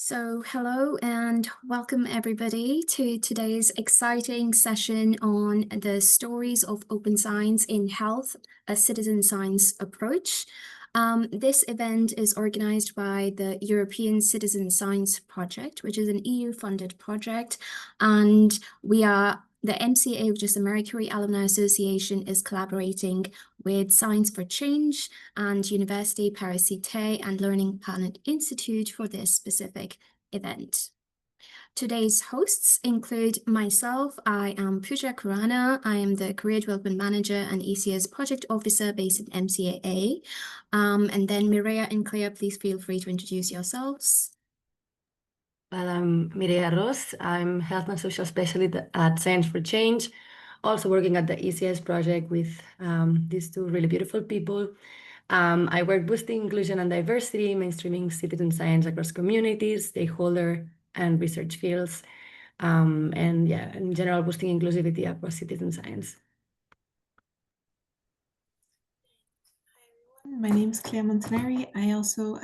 So hello and welcome everybody to today's exciting session on the stories of open science in health, a citizen science approach. This event is organized by the European Citizen Science Project, which is an EU-funded project, and the MCAA, which is the Marie Curie Alumni Association, is collaborating with Science for Change and Université Paris Cité and Learning Planet Institute for this specific event. Today's hosts include myself. I am Pooja Khurana. I am the Career Development Manager and ECS Project Officer based at MCAA. And then Mireia and Claire, please feel free to introduce yourselves. Well, I'm Mireia Ross. I'm Health and Social Specialist at Science for Change, also working at the ECS project with these two really beautiful people. I work boosting inclusion and diversity, mainstreaming citizen science across communities, stakeholder and research fields, and yeah, in general, boosting inclusivity across citizen science. My name is Claire Montanari.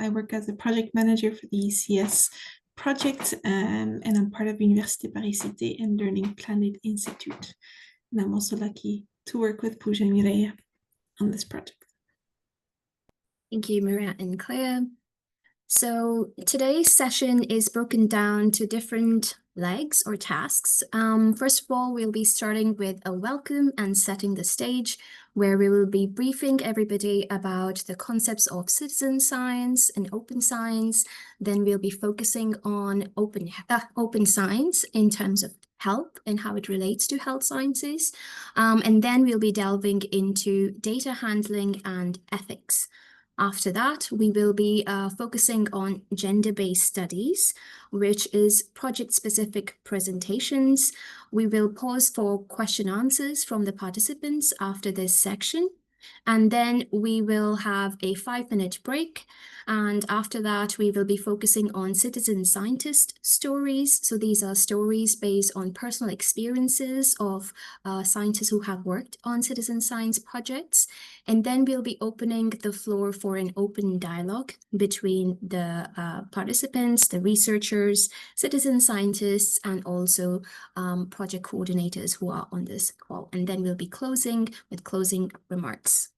I work as a project manager for the ECS project, and I'm part of Université Paris Cité and Learning Planet Institute. And I'm also lucky to work with Pooja and Mireia on this project. Thank you, Mireia and Claire. So today's session is broken down to different legs or tasks. First of all, we'll be starting with a welcome and setting the stage, where we will be briefing everybody about the concepts of citizen science and open science. Then we'll be focusing on open science in terms of health and how it relates to health sciences. And then we'll be delving into data handling and ethics. After that, we will be focusing on gender-based studies, which is project-specific presentations. We will pause for question answers from the participants after this section, and then we will have a 5-minute break. And after that, we will be focusing on citizen scientist stories. So these are stories based on personal experiences of scientists who have worked on citizen science projects. And then we'll be opening the floor for an open dialogue between the participants, the researchers, citizen scientists, and also project coordinators who are on this call. And then we'll be closing with closing remarks.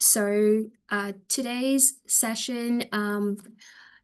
So today's session,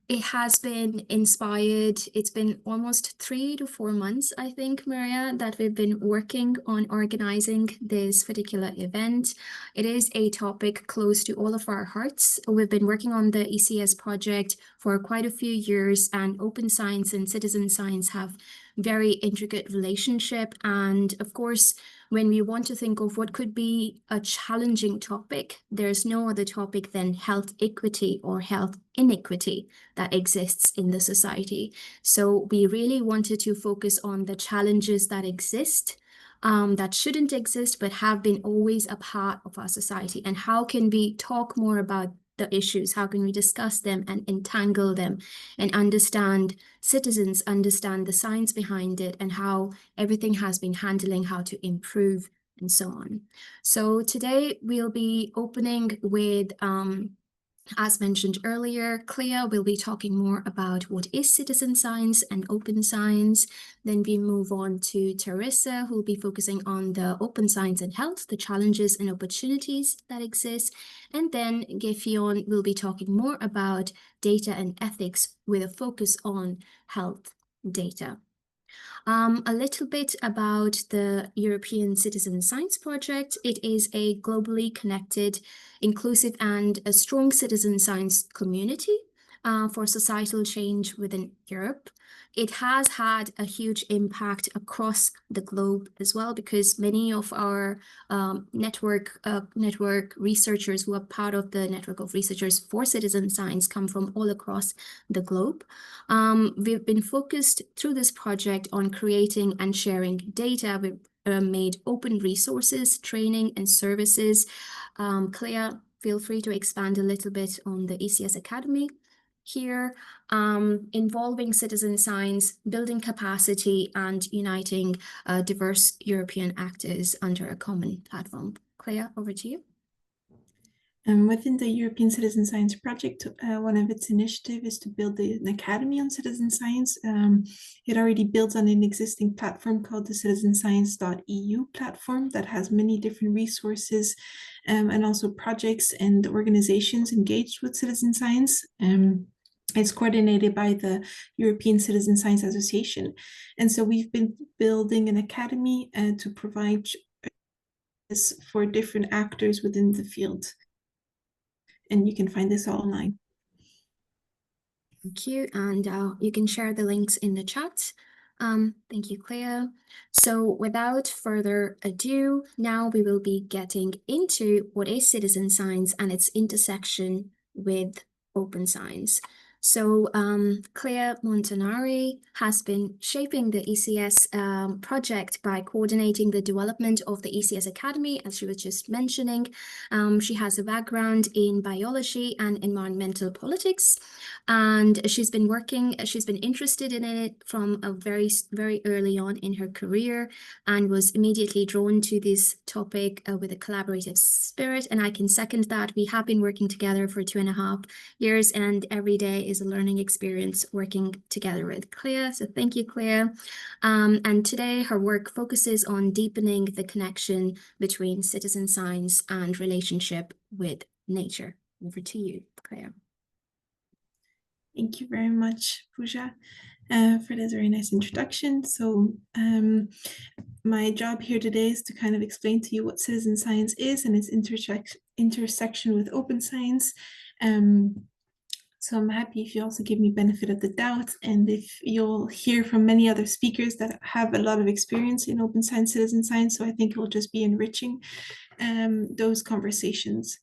it has been inspired. It's been almost 3 to 4 months, I think, Mireia, that we've been working on organizing this particular event. It is a topic close to all of our hearts. We've been working on the ECS project for quite a few years, and open science and citizen science have very intricate relationship. And of course, when we want to think of what could be a challenging topic, there's no other topic than health equity or health inequity that exists in the society. So we really wanted to focus on the challenges that exist, that shouldn't exist, but have been always a part of our society. And how can we talk more about the issues? How can we discuss them and entangle them and understand citizens, understand the science behind it and how everything has been handling, how to improve and so on. So today we'll be opening with, as mentioned earlier, Claire will be talking more about what is citizen science and open science. Then we move on to Teresa, who will be focusing on the open science and health, the challenges and opportunities that exist. And then Gefion will be talking more about data and ethics with a focus on health data. A little bit about the European Citizen Science Project. It is a globally connected, inclusive, and a strong citizen science community for societal change within Europe. It has had a huge impact across the globe as well, because many of our network researchers who are part of the network of researchers for citizen science come from all across the globe. We've been focused through this project on creating and sharing data. We've made open resources, training, and services. Claire, feel free to expand a little bit on the ECS Academy here, involving citizen science, building capacity, and uniting diverse European actors under a common platform. Claire, over to you. Within the European Citizen Science Project, one of its initiatives is to build an academy on citizen science. It already builds on an existing platform called the citizenscience.eu platform that has many different resources and also projects and organizations engaged with citizen science. It's coordinated by the European Citizen Science Association. And so we've been building an academy to provide this for different actors within the field. And you can find this all online. Thank you, and you can share the links in the chat. Thank you, Clea. So without further ado, now we will be getting into what is citizen science and its intersection with open science. So Clea Montanari has been shaping the ECS project by coordinating the development of the ECS Academy, as she was just mentioning. She has a background in biology and environmental politics, and she's been interested in it from a very early on in her career, and was immediately drawn to this topic with a collaborative spirit. And I can second that. We have been working together for 2.5 years, and every day is a learning experience working together with Clea. So thank you, Clea. And today her work focuses on deepening the connection between citizen science and relationship with nature. Over to you, Clea. Thank you very much, Pooja, for this very nice introduction. So my job here today is to kind of explain to you what citizen science is and its intersection with open science. So I'm happy if you also give me benefit of the doubt, and if you'll hear from many other speakers that have a lot of experience in open science, citizen science. So I think it will just be enriching those conversations.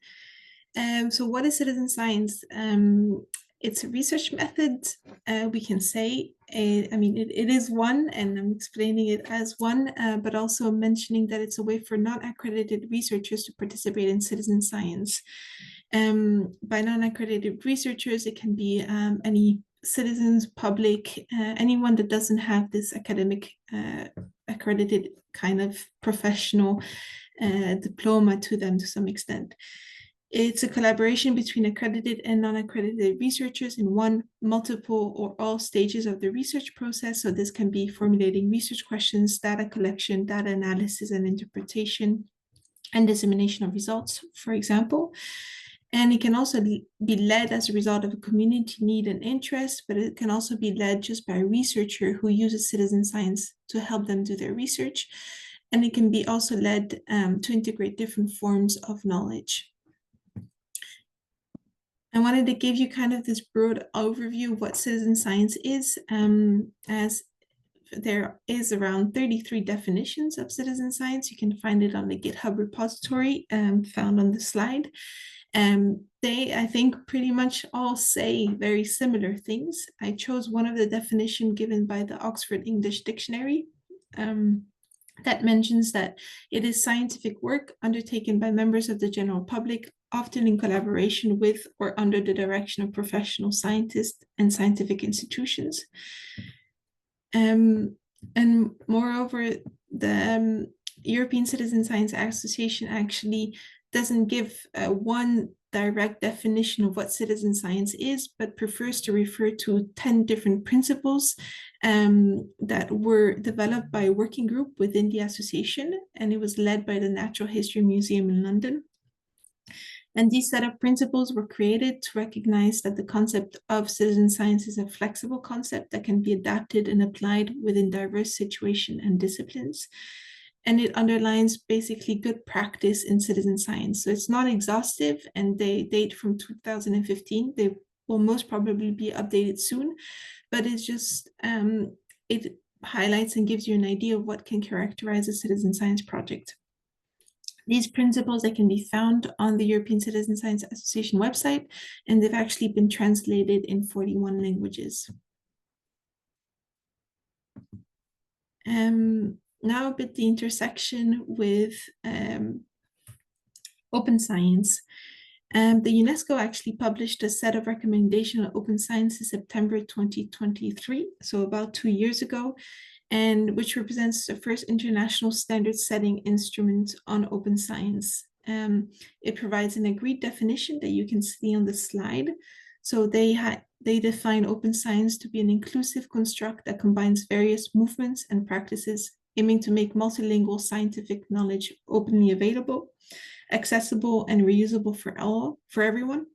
So what is citizen science? It's a research method, we can say. I mean, it is one, and I'm explaining it as one, but also mentioning that it's a way for non-accredited researchers to participate in citizen science. By non-accredited researchers, it can be any citizens, public, anyone that doesn't have this academic accredited kind of professional diploma to them to some extent. It's a collaboration between accredited and non-accredited researchers in one, multiple, or all stages of the research process. So this can be formulating research questions, data collection, data analysis and interpretation, and dissemination of results, for example. And it can also be led as a result of a community need and interest, but it can also be led just by a researcher who uses citizen science to help them do their research. And it can be also led to integrate different forms of knowledge. I wanted to give you kind of this broad overview of what citizen science is, as there is around 33 definitions of citizen science. You can find it on the GitHub repository found on the slide. They, I think, pretty much all say very similar things. I chose one of the definitions given by the Oxford English Dictionary that mentions that it is scientific work undertaken by members of the general public, often in collaboration with or under the direction of professional scientists and scientific institutions. And moreover, the European Citizen Science Association actually doesn't give one direct definition of what citizen science is, but prefers to refer to 10 different principles that were developed by a working group within the association, and it was led by the Natural History Museum in London. And these set of principles were created to recognize that the concept of citizen science is a flexible concept that can be adapted and applied within diverse situations and disciplines. And it underlines basically good practice in citizen science. So it's not exhaustive, and they date from 2015. They will most probably be updated soon, but it's just, it highlights and gives you an idea of what can characterize a citizen science project. These principles, they can be found on the European Citizen Science Association website, and they've actually been translated in 41 languages. Now a bit the intersection with open science. The UNESCO actually published a set of recommendations on open science in September 2023, so about 2 years ago, and which represents the first international standard setting instrument on open science. it provides an agreed definition that you can see on the slide. So they define open science to be an inclusive construct that combines various movements and practices aiming to make multilingual scientific knowledge openly available, accessible, and reusable for everyone,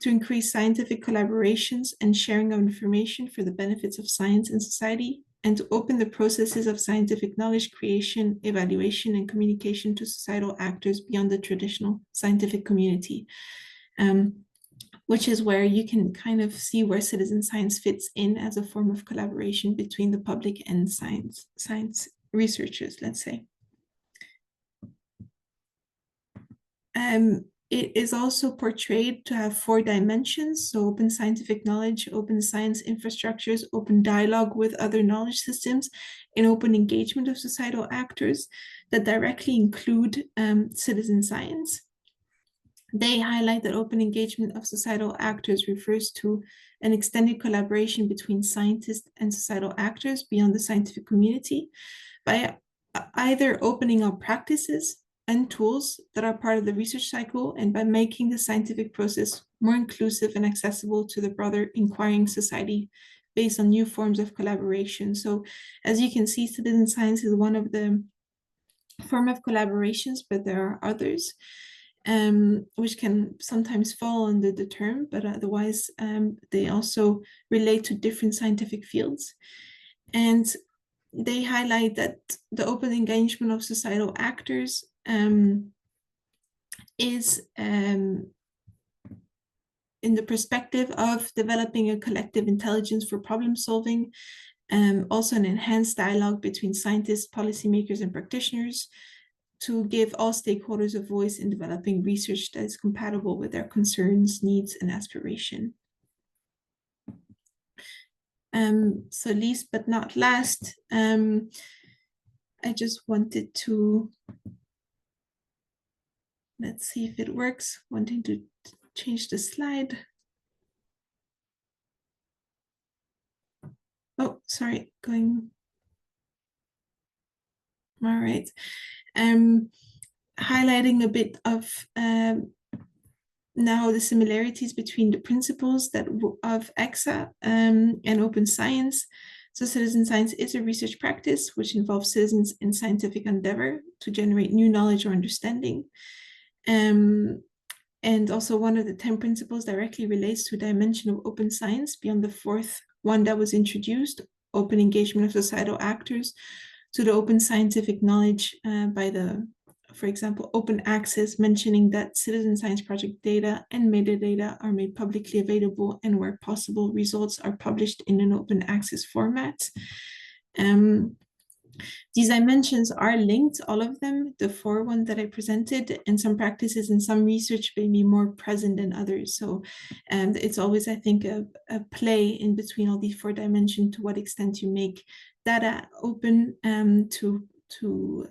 to increase scientific collaborations and sharing of information for the benefits of science and society, and to open the processes of scientific knowledge creation, evaluation, and communication to societal actors beyond the traditional scientific community, which is where you can kind of see where citizen science fits in as a form of collaboration between the public and science researchers, let's say. It is also portrayed to have 4 dimensions, so open scientific knowledge, open science infrastructures, open dialogue with other knowledge systems, and open engagement of societal actors that directly include citizen science. They highlight that open engagement of societal actors refers to an extended collaboration between scientists and societal actors beyond the scientific community by either opening up practices and tools that are part of the research cycle, and by making the scientific process more inclusive and accessible to the broader inquiring society based on new forms of collaboration. So as you can see, citizen science is one of the form of collaborations, but there are others which can sometimes fall under the term, but otherwise they also relate to different scientific fields. And they highlight that the open engagement of societal actors is in the perspective of developing a collective intelligence for problem solving, also an enhanced dialogue between scientists, policymakers, and practitioners to give all stakeholders a voice in developing research that is compatible with their concerns, needs, and aspiration. So least but not last, I just wanted to, let's see if it works, wanting to change the slide. Oh, sorry, going. All right. Highlighting a bit of now the similarities between the principles that of EXA and open science. So citizen science is a research practice which involves citizens in scientific endeavor to generate new knowledge or understanding. And also one of the 10 principles directly relates to a dimension of open science beyond the 4th one that was introduced, open engagement of societal actors, to the open scientific knowledge by the, for example, open access, mentioning that citizen science project data and metadata are made publicly available, and where possible, results are published in an open access format. These dimensions are linked, all of them, the 4 ones that I presented, and some practices and some research may be more present than others. So it's always, I think, a play in between all these 4 dimensions, to what extent you make data open to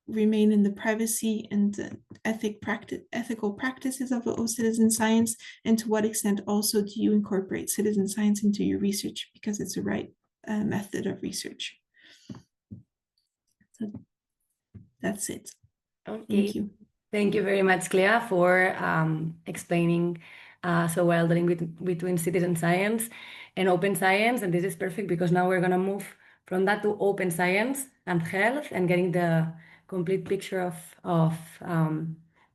remain in the privacy and ethical practices of citizen science, and to what extent also do you incorporate citizen science into your research because it's the right method of research. So that's it. Okay. Thank you. Thank you very much, Clea, for explaining so well the link between citizen science and open science. And this is perfect because now we're going to move from that to open science and health, and getting the complete picture of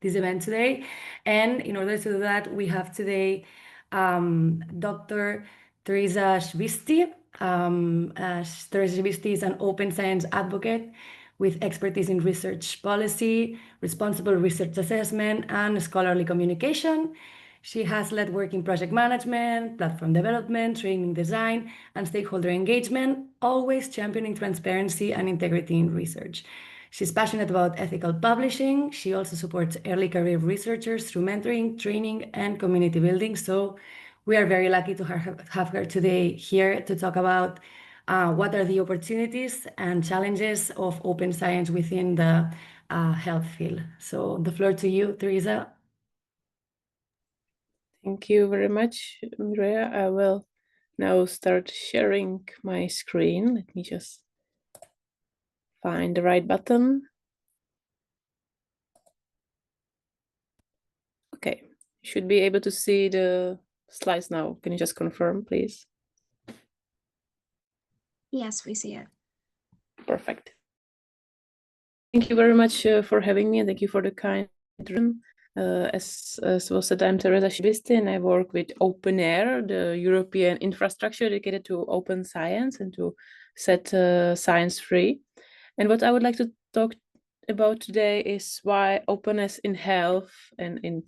this event today. And in order to do that, we have today Dr. Teresa Shvisti. Teresa Shvisti is an open science advocate with expertise in research policy, responsible research assessment, and scholarly communication. She has led work in project management, platform development, training design, and stakeholder engagement, always championing transparency and integrity in research. She's passionate about ethical publishing. She also supports early career researchers through mentoring, training, and community building. So we are very lucky to have her today here to talk about what are the opportunities and challenges of open science within the health field. So the floor to you, Teresa. Thank you very much, Mireia. I will now start sharing my screen. Let me just find the right button. Okay, you should be able to see the slides now. Can you just confirm, please? Yes, we see it. Perfect. Thank you very much for having me, and thank you for the kind introduction. As was said, I'm Teresa Shibiste, and I work with OpenAIR, the European infrastructure dedicated to open science and to set science free. And what I would like to talk about today is why openness in health and in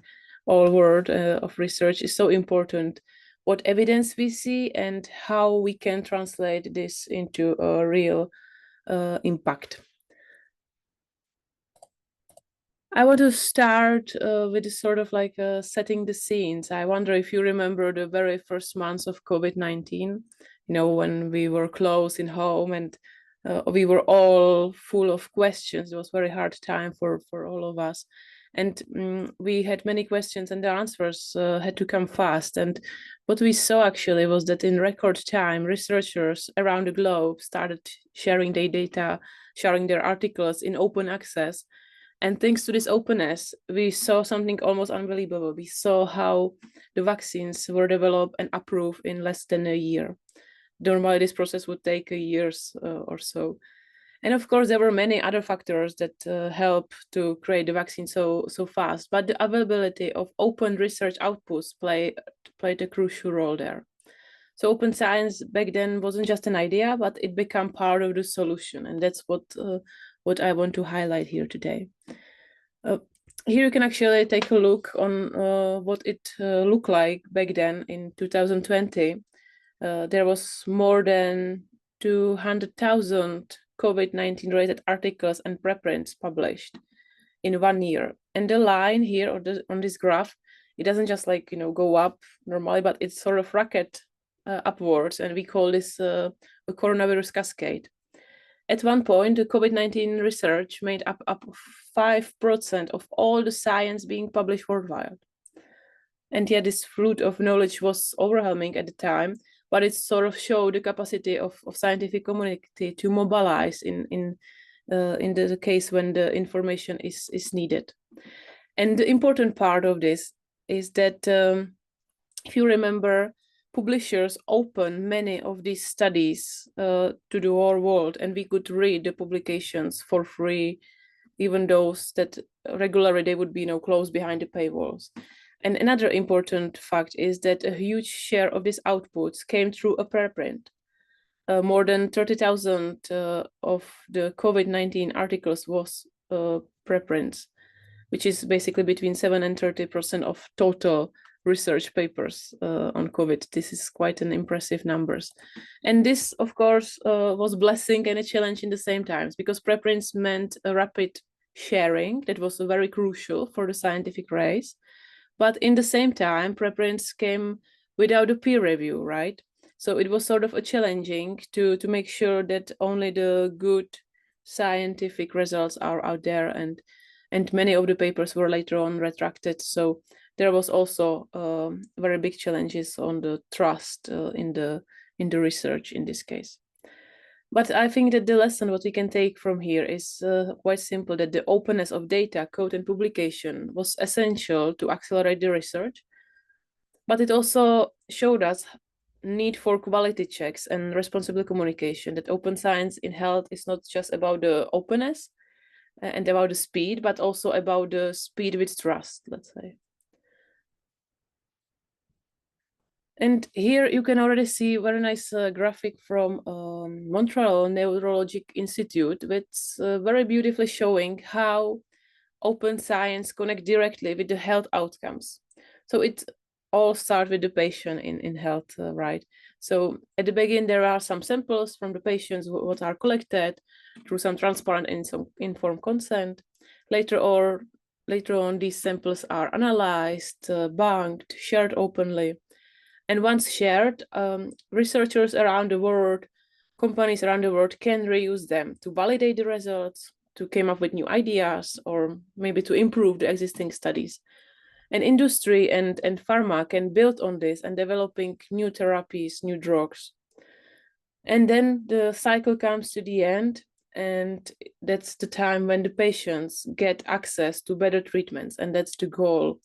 all world of research is so important, what evidence we see, and how we can translate this into a real impact. I want to start with sort of like setting the scenes. I wonder if you remember the very first months of COVID-19, when we were closed in home and we were all full of questions. It was a very hard time for all of us. And we had many questions and the answers had to come fast. And what we saw actually was that in record time, researchers around the globe started sharing their data, sharing their articles in open access. And thanks to this openness, we saw something almost unbelievable. We saw how the vaccines were developed and approved in less than a year. Normally, this process would take years or so. And of course, there were many other factors that help to create the vaccine so fast. But the availability of open research outputs played a crucial role there. So open science back then wasn't just an idea, but it became part of the solution. And that's what I want to highlight here today. Here you can actually take a look on what it looked like back then in 2020. There was more than 200,000 COVID-19 related articles and preprints published in 1 year. And the line here on this graph, it doesn't just go up normally, but it's sort of rocket upwards. And we call this a coronavirus cascade. At one point, the COVID-19 research made up 5% of all the science being published worldwide. And yet this flood of knowledge was overwhelming at the time, but it sort of showed the capacity of scientific community to mobilize in the case when the information is needed. And the important part of this is that if you remember, publishers opened many of these studies to the whole world, and we could read the publications for free, even those that regularly they would be closed behind the paywalls. And another important fact is that a huge share of these outputs came through a preprint. More than 30,000 of the COVID-19 articles was preprints, which is basically between 7 and 30% of total research papers on COVID. This is quite an impressive numbers. And this, of course, was a blessing and a challenge in the same times, because preprints meant a rapid sharing that was very crucial for the scientific race. But in the same time, preprints came without a peer review, right? So it was sort of a challenging to make sure that only the good scientific results are out there, and many of the papers were later on retracted. So there was also very big challenges on the trust in the research in this case. But I think that the lesson what we can take from here is quite simple, that the openness of data, code, and publication was essential to accelerate the research. But it also showed us need for quality checks and responsible communication, that open science in health is not just about the openness and about the speed, but also about the speed with trust, let's say. And here you can already see a very nice graphic from Montreal Neurologic Institute, which very beautifully showing how open science connect directly with the health outcomes. So it all starts with the patient in health, right? So at the beginning, there are some samples from the patients what are collected through some transparent and some informed consent. Later on, these samples are analyzed, banked, shared openly. And once shared, researchers around the world, companies around the world can reuse them to validate the results, to come up with new ideas, or maybe to improve the existing studies. And industry and pharma can build on this and developing new therapies, new drugs. And then the cycle comes to the end, and that's the time when the patients get access to better treatments. And that's the goal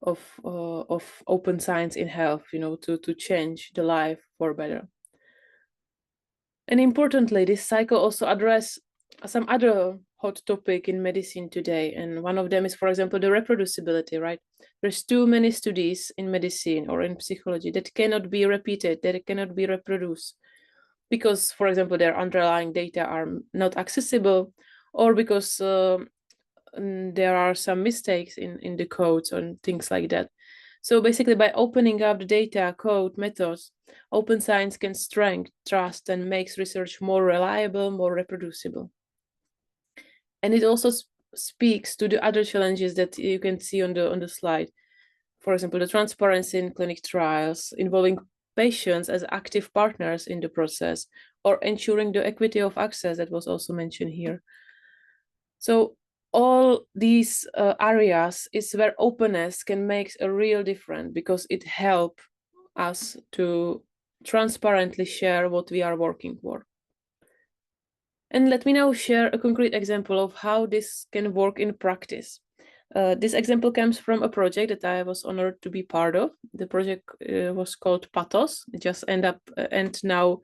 of open science in health, to change the life for better. And importantly, this cycle also addresses some other hot topic in medicine today. And one of them is, for example, the reproducibility, right? There's too many studies in medicine or in psychology that cannot be repeated, that cannot be reproduced because, for example, their underlying data are not accessible, or because there are some mistakes in the codes and things like that. So basically, by opening up the data, code, methods, open science can strengthen trust and makes research more reliable, more reproducible. And it also speaks to the other challenges that you can see on the slide. For example, the transparency in clinic trials involving patients as active partners in the process, or ensuring the equity of access that was also mentioned here. So all these areas is where openness can make a real difference, because it helps us to transparently share what we are working for. And let me now share a concrete example of how this can work in practice. This example comes from a project that I was honored to be part of. The project was called Pathos. It just end now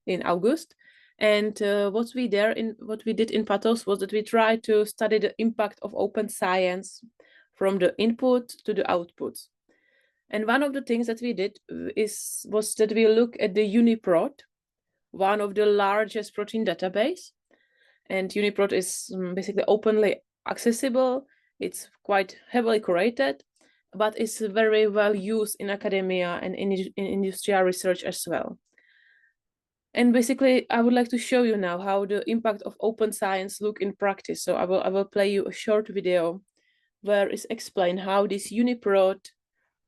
in August. And what we did in Pathos was that we tried to study the impact of open science from the input to the output. And one of the things that we did was that we look at the UniProt, one of the largest protein database. And UniProt is basically openly accessible. It's quite heavily curated, but it's very well used in academia and in industrial research as well. And basically, I would like to show you now how the impact of open science look in practice. So I will play you a short video where it's explained how this UniProt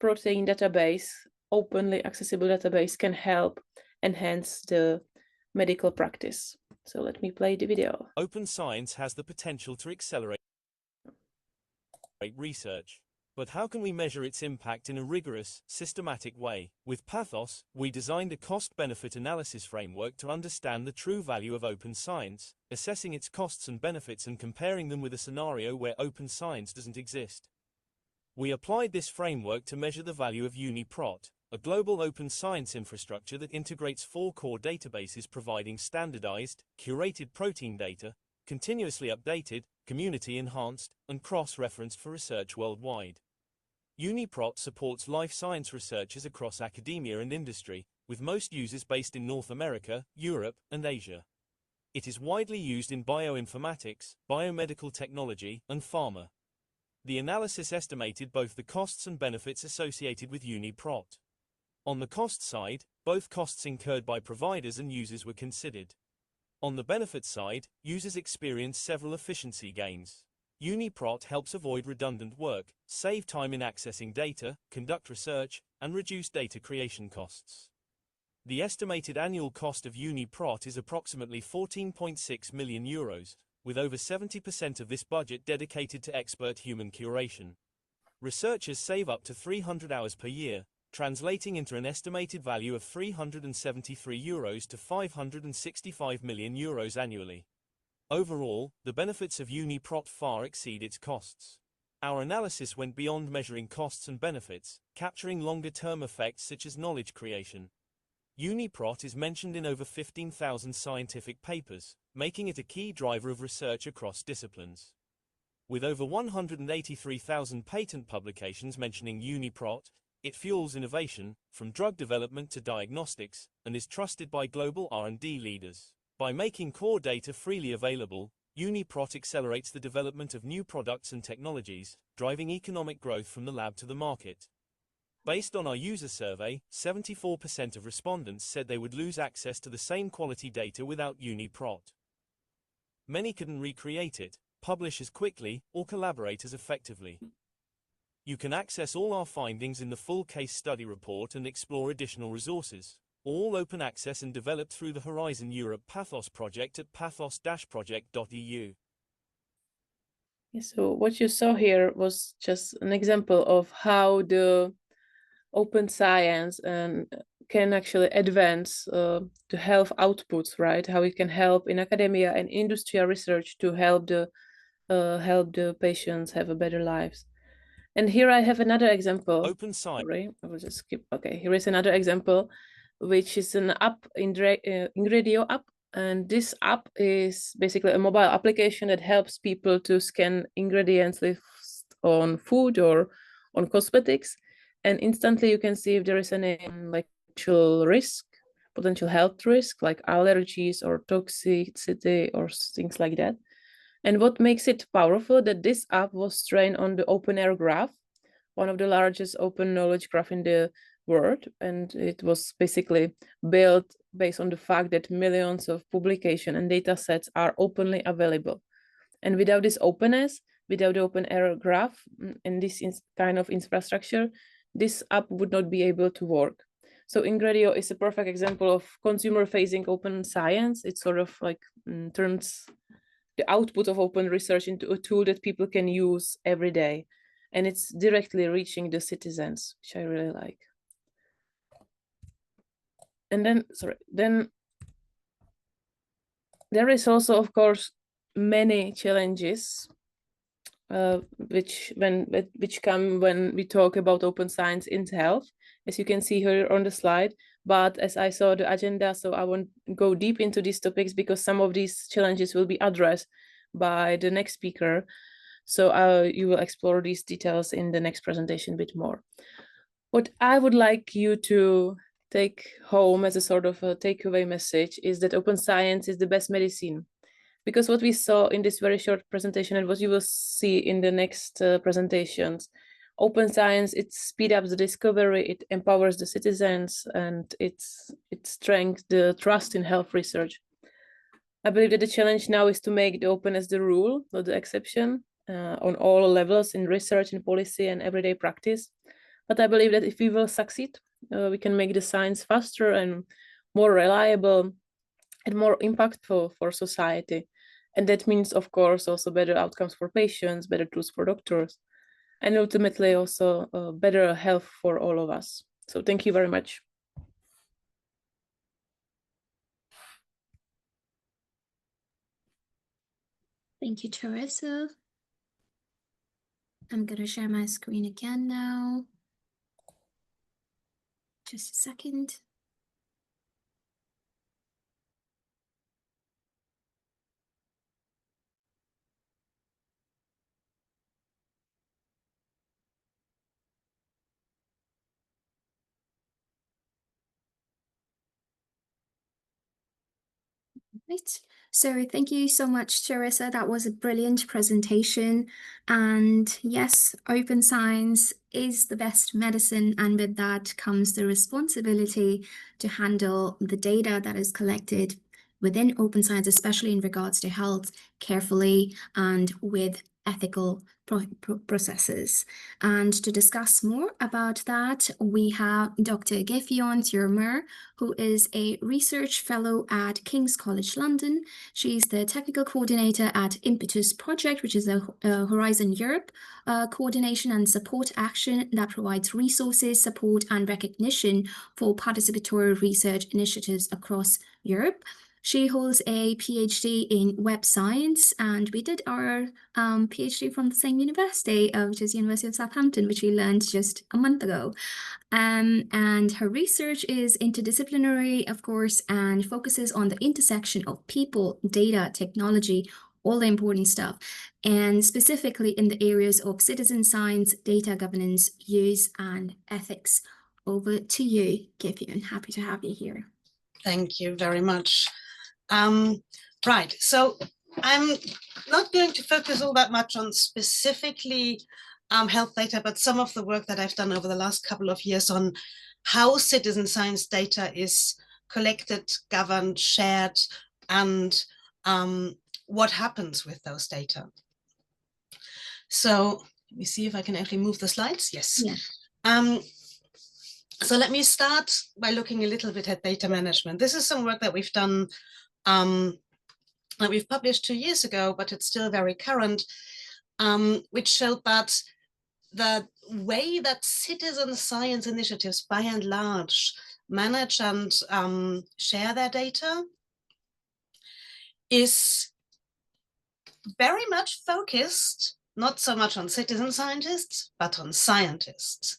protein database, openly accessible database, can help enhance the medical practice. So let me play the video. Open science has the potential to accelerate research. But how can we measure its impact in a rigorous, systematic way? With Pathos, we designed a cost-benefit analysis framework to understand the true value of open science, assessing its costs and benefits and comparing them with a scenario where open science doesn't exist. We applied this framework to measure the value of UniProt, a global open science infrastructure that integrates 4 core databases providing standardized, curated protein data, continuously updated, community-enhanced, and cross-referenced for research worldwide. UniProt supports life science researchers across academia and industry, with most users based in North America, Europe, and Asia. It is widely used in bioinformatics, biomedical technology, and pharma. The analysis estimated both the costs and benefits associated with UniProt. On the cost side, both costs incurred by providers and users were considered. On the benefit side, users experienced several efficiency gains. UniProt helps avoid redundant work, save time in accessing data, conduct research, and reduce data creation costs. The estimated annual cost of UniProt is approximately €14.6 million, with over 70% of this budget dedicated to expert human curation. Researchers save up to 300 hours per year, translating into an estimated value of €373 to €565 million annually. Overall, the benefits of UniProt far exceed its costs. Our analysis went beyond measuring costs and benefits, capturing longer-term effects such as knowledge creation. UniProt is mentioned in over 15,000 scientific papers, making it a key driver of research across disciplines. With over 183,000 patent publications mentioning UniProt, it fuels innovation, from drug development to diagnostics, and is trusted by global R&D leaders. By making core data freely available, UniProt accelerates the development of new products and technologies, driving economic growth from the lab to the market. Based on our user survey, 74% of respondents said they would lose access to the same quality data without UniProt. Many couldn't recreate it, publish as quickly, or collaborate as effectively. You can access all our findings in the full case study report and explore additional resources, all open access and developed through the Horizon Europe Pathos project at pathos-project.eu. So what you saw here was just an example of how the open science can actually advance the health outputs, right? How it can help in academia and industrial research to help the patients have a better lives. And here I have another example. Open science. Sorry, I will just skip. Okay, here is another example, which is an app, Ingredio app. And this app is basically a mobile application that helps people to scan ingredients listed on food or on cosmetics. And instantly you can see if there is any like potential health risk, like allergies or toxicity or things like that. And what makes it powerful that this app was trained on the OpenAir graph, one of the largest open knowledge graph in the world. And it was basically built based on the fact that millions of publication and data sets are openly available. And without this openness, without the OpenAir graph and this kind of infrastructure, this app would not be able to work. So Ingredio is a perfect example of consumer-facing open science. It sort of like turns the output of open research into a tool that people can use every day. And it's directly reaching the citizens, which I really like. And then there is also, of course, many challenges which come when we talk about open science in health, as you can see here on the slide. But as I saw the agenda, so I won't go deep into these topics because some of these challenges will be addressed by the next speaker. So you will explore these details in the next presentation a bit more. What I would like you to take home as a sort of a takeaway message is that open science is the best medicine. Because what we saw in this very short presentation and what you will see in the next presentations, open science, it speeds up the discovery, it empowers the citizens, and it strengthens the trust in health research. I believe that the challenge now is to make the openness the rule, not the exception, on all levels in research, in policy, and everyday practice. But I believe that if we will succeed, we can make the science faster and more reliable and more impactful for society. And that means, of course, also better outcomes for patients, better tools for doctors, and ultimately also better health for all of us. So thank you very much. Thank you, Teresa. I'm going to share my screen again now. Just a second. Right. So thank you so much, Teresa. That was a brilliant presentation. And yes, open science is the best medicine. And with that comes the responsibility to handle the data that is collected within open science, especially in regards to health, carefully and with ethical processes. And to discuss more about that, we have Dr. Gefyon Thurmer, who is a research fellow at King's College London. She's the technical coordinator at Impetus Project, which is a Horizon Europe coordination and support action that provides resources, support, and recognition for participatory research initiatives across Europe. She holds a PhD in web science, and we did our PhD from the same university, which is University of Southampton, which we learned just a month ago. And her research is interdisciplinary, of course, and focuses on the intersection of people, data, technology, all the important stuff, and specifically in the areas of citizen science, data governance, use, and ethics. Over to you, Gefyon. Happy to have you here. Thank you very much. Right, so I'm not going to focus all that much on specifically health data, but some of the work that I've done over the last couple of years on how citizen science data is collected, governed, shared, and what happens with those data. So let me see if I can actually move the slides. Yes. Yeah. So let me start by looking a little bit at data management. This is some work that we've done that we've published 2 years ago, but it's still very current, which showed that the way that citizen science initiatives, by and large, manage and share their data is very much focused not so much on citizen scientists, but on scientists.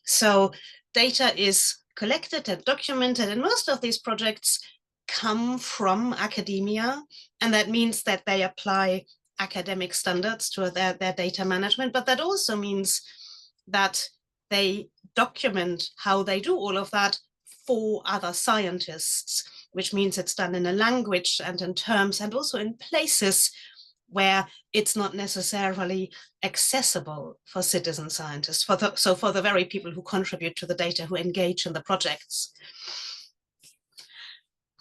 So data is collected and documented, and most of these projects come from academia, and that means that they apply academic standards to their data management, but that also means that they document how they do all of that for other scientists, which means it's done in a language and in terms and also in places where it's not necessarily accessible for citizen scientists, so for the very people who contribute to the data, who engage in the projects.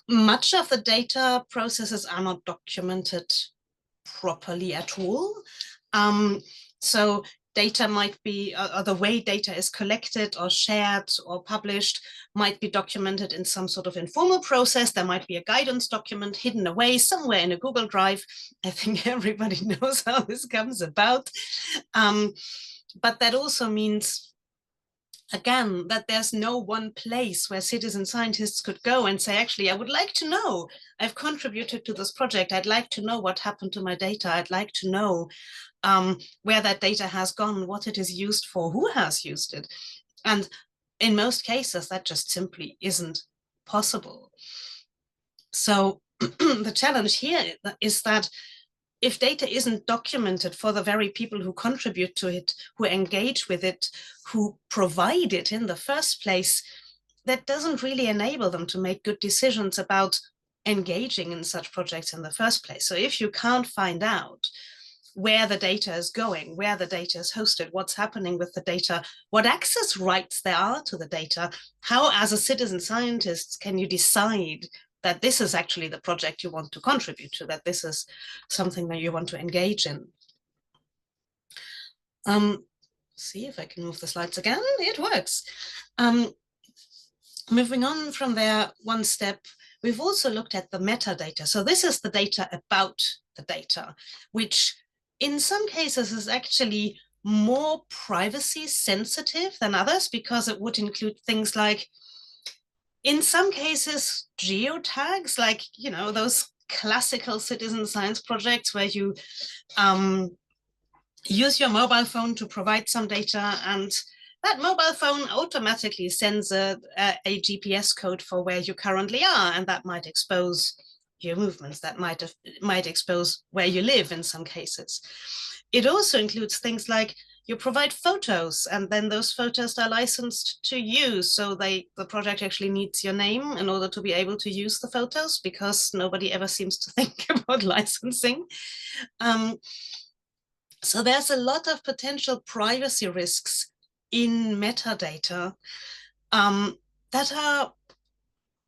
Much of the data processes are not documented properly at all. So data might be, or the way data is collected or shared or published might be documented in some sort of informal process. There might be a guidance document hidden away somewhere in a Google Drive. I think everybody knows how this comes about. But that also means, again, that there's no one place where citizen scientists could go and say, actually, I would like to know, I've contributed to this project, I'd like to know what happened to my data, I'd like to know where that data has gone, what it is used for, who has used it. And in most cases, that just simply isn't possible. So the challenge here is that if data isn't documented for the very people who contribute to it, who engage with it, who provide it in the first place, that doesn't really enable them to make good decisions about engaging in such projects in the first place. So if you can't find out where the data is going, where the data is hosted, what's happening with the data, what access rights there are to the data, how as a citizen scientist can you decide that this is actually the project you want to contribute to, that this is something that you want to engage in. See if I can move the slides again. It works. Moving on from there one step, we've also looked at the metadata. So this is the data about the data, which in some cases is actually more privacy sensitive than others, because it would include things like, in some cases, geotags, like, you know, those classical citizen science projects where you use your mobile phone to provide some data, and that mobile phone automatically sends a GPS code for where you currently are, and that might expose your movements, that might expose where you live in some cases. It also includes things like you provide photos, and then those photos are licensed to use. So the project actually needs your name in order to be able to use the photos, because nobody ever seems to think about licensing. So there's a lot of potential privacy risks in metadata that are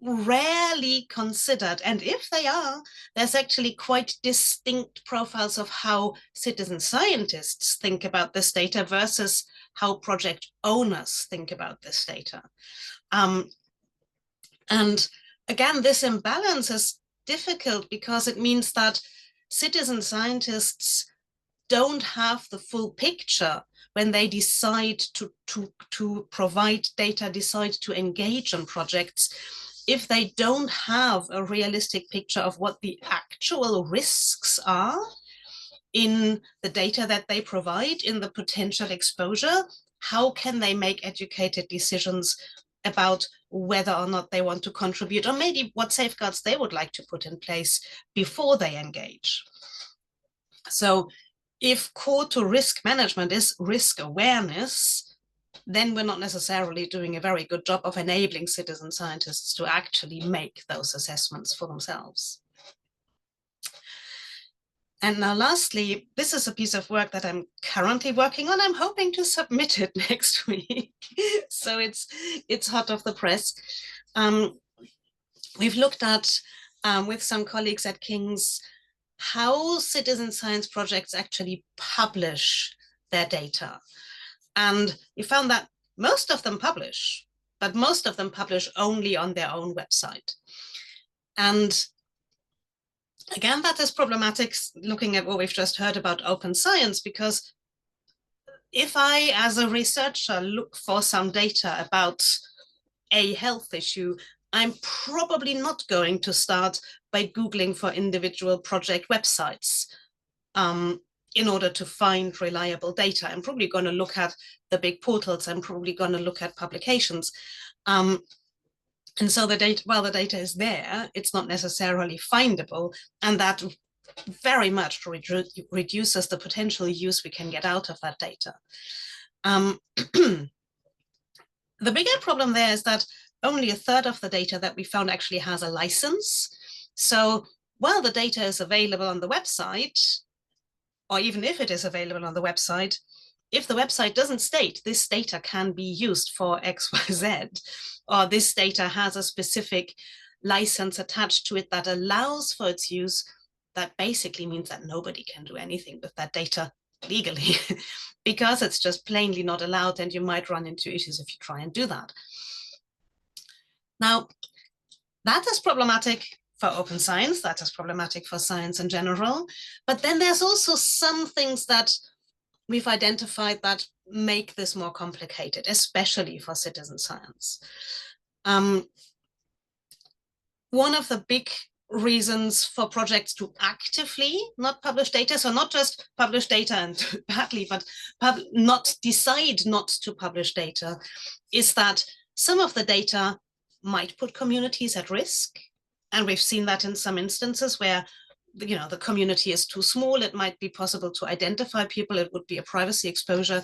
rarely considered. And if they are, there's actually quite distinct profiles of how citizen scientists think about this data versus how project owners think about this data. And again, this imbalance is difficult because it means that citizen scientists don't have the full picture when they decide to provide data, decide to engage on projects, if they don't have a realistic picture of what the actual risks are in the data that they provide, in the potential exposure. How can they make educated decisions about whether or not they want to contribute, or maybe what safeguards they would like to put in place before they engage? So if core to risk management is risk awareness, then we're not necessarily doing a very good job of enabling citizen scientists to actually make those assessments for themselves. And now lastly, this is a piece of work that I'm currently working on. I'm hoping to submit it next week. So it's hot off the press. We've looked at, with some colleagues at King's, how citizen science projects actually publish their data. And we found that most of them publish, but most of them publish only on their own website. And again, that is problematic, looking at what we've just heard about open science, because if I, as a researcher, look for some data about a health issue, I'm probably not going to start by Googling for individual project websites. in order to find reliable data. I'm probably going to look at the big portals. I'm probably going to look at publications. And so the data, while the data is there, it's not necessarily findable, and that very much reduces the potential use we can get out of that data. The bigger problem there is that only a third of the data that we found actually has a license. So while the data is available on the website, or even if it is available on the website, if the website doesn't state this data can be used for X, Y, Z, or this data has a specific license attached to it that allows for its use, that basically means that nobody can do anything with that data legally because it's just plainly not allowed, and you might run into issues if you try and do that. Now, that is problematic for open science, that is problematic for science in general, but then there's also some things that we've identified that make this more complicated, especially for citizen science. One of the big reasons for projects to actively not publish data, so not just publish data and badly, but not decide not to publish data, is that some of the data might put communities at risk. And we've seen that in some instances where, you know, the community is too small, it might be possible to identify people, it would be a privacy exposure.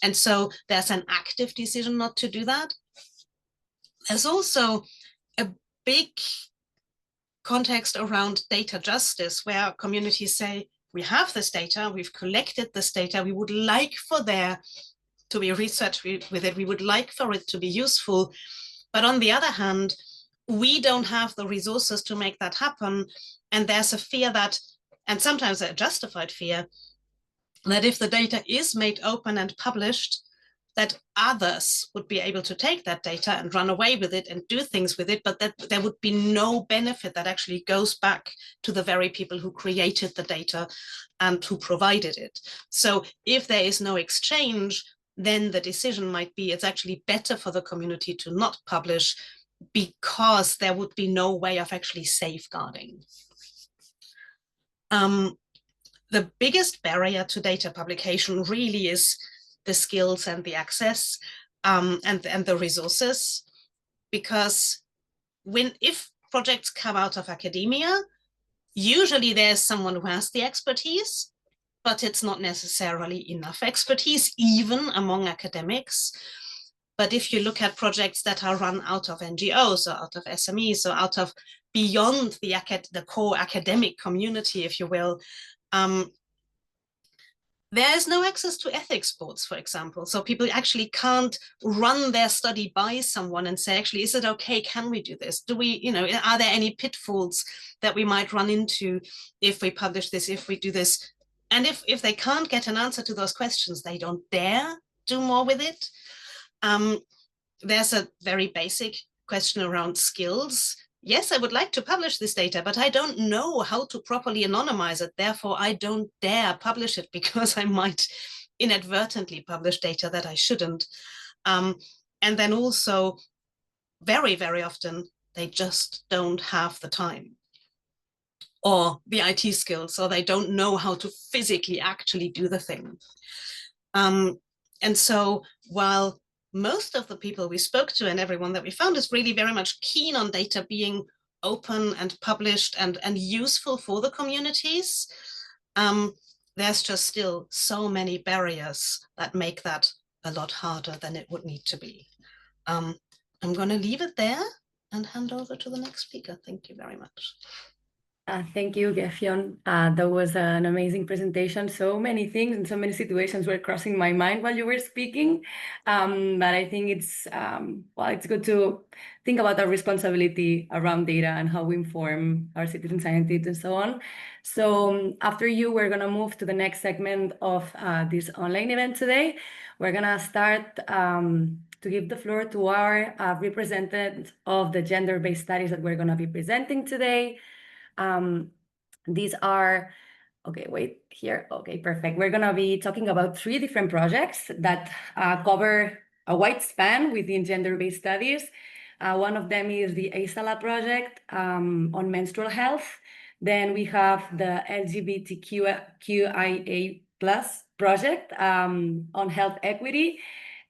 And so there's an active decision not to do that. There's also a big context around data justice, where communities say, we have this data, we've collected this data, we would like for there to be research with it, we would like for it to be useful. But on the other hand, we don't have the resources to make that happen. And there's a fear that, and sometimes a justified fear, that if the data is made open and published, that others would be able to take that data and run away with it and do things with it, but that there would be no benefit that actually goes back to the very people who created the data and who provided it. So if there is no exchange, then the decision might be it's actually better for the community to not publish, because there would be no way of actually safeguarding. The biggest barrier to data publication really is the skills and the access and the resources, because if projects come out of academia, usually there's someone who has the expertise, but it's not necessarily enough expertise, even among academics. But if you look at projects that are run out of NGOs or out of SMEs or out of beyond the core academic community, if you will, there is no access to ethics boards, for example. So people actually can't run their study by someone and say, actually, is it okay? Can we do this? Do we, you know, are there any pitfalls that we might run into if we publish this, if we do this? And if they can't get an answer to those questions, they don't dare do more with it. There's a very basic question around skills. Yes, I would like to publish this data, but I don't know how to properly anonymize it. Therefore, I don't dare publish it because I might inadvertently publish data that I shouldn't. And then also, very, very often, they just don't have the time or the IT skills, or they don't know how to physically actually do the thing. And so while most of the people we spoke to and everyone that we found is really very much keen on data being open and published and useful for the communities, there's just still so many barriers that make that a lot harder than it would need to be. I'm going to leave it there and hand over to the next speaker. Thank you very much. Thank you, Gefion. That was an amazing presentation. So many things and so many situations were crossing my mind while you were speaking. But I think it's it's good to think about our responsibility around data and how we inform our citizen scientists and so on. So after you, we're going to move to the next segment of this online event today. We're going to start to give the floor to our representative of the gender-based studies that we're going to be presenting today. These are, okay, wait here. Okay, perfect. We're going to be talking about 3 different projects that cover a wide span within gender-based studies. One of them is the ISALA project on menstrual health. Then we have the LGBTQIA plus project on health equity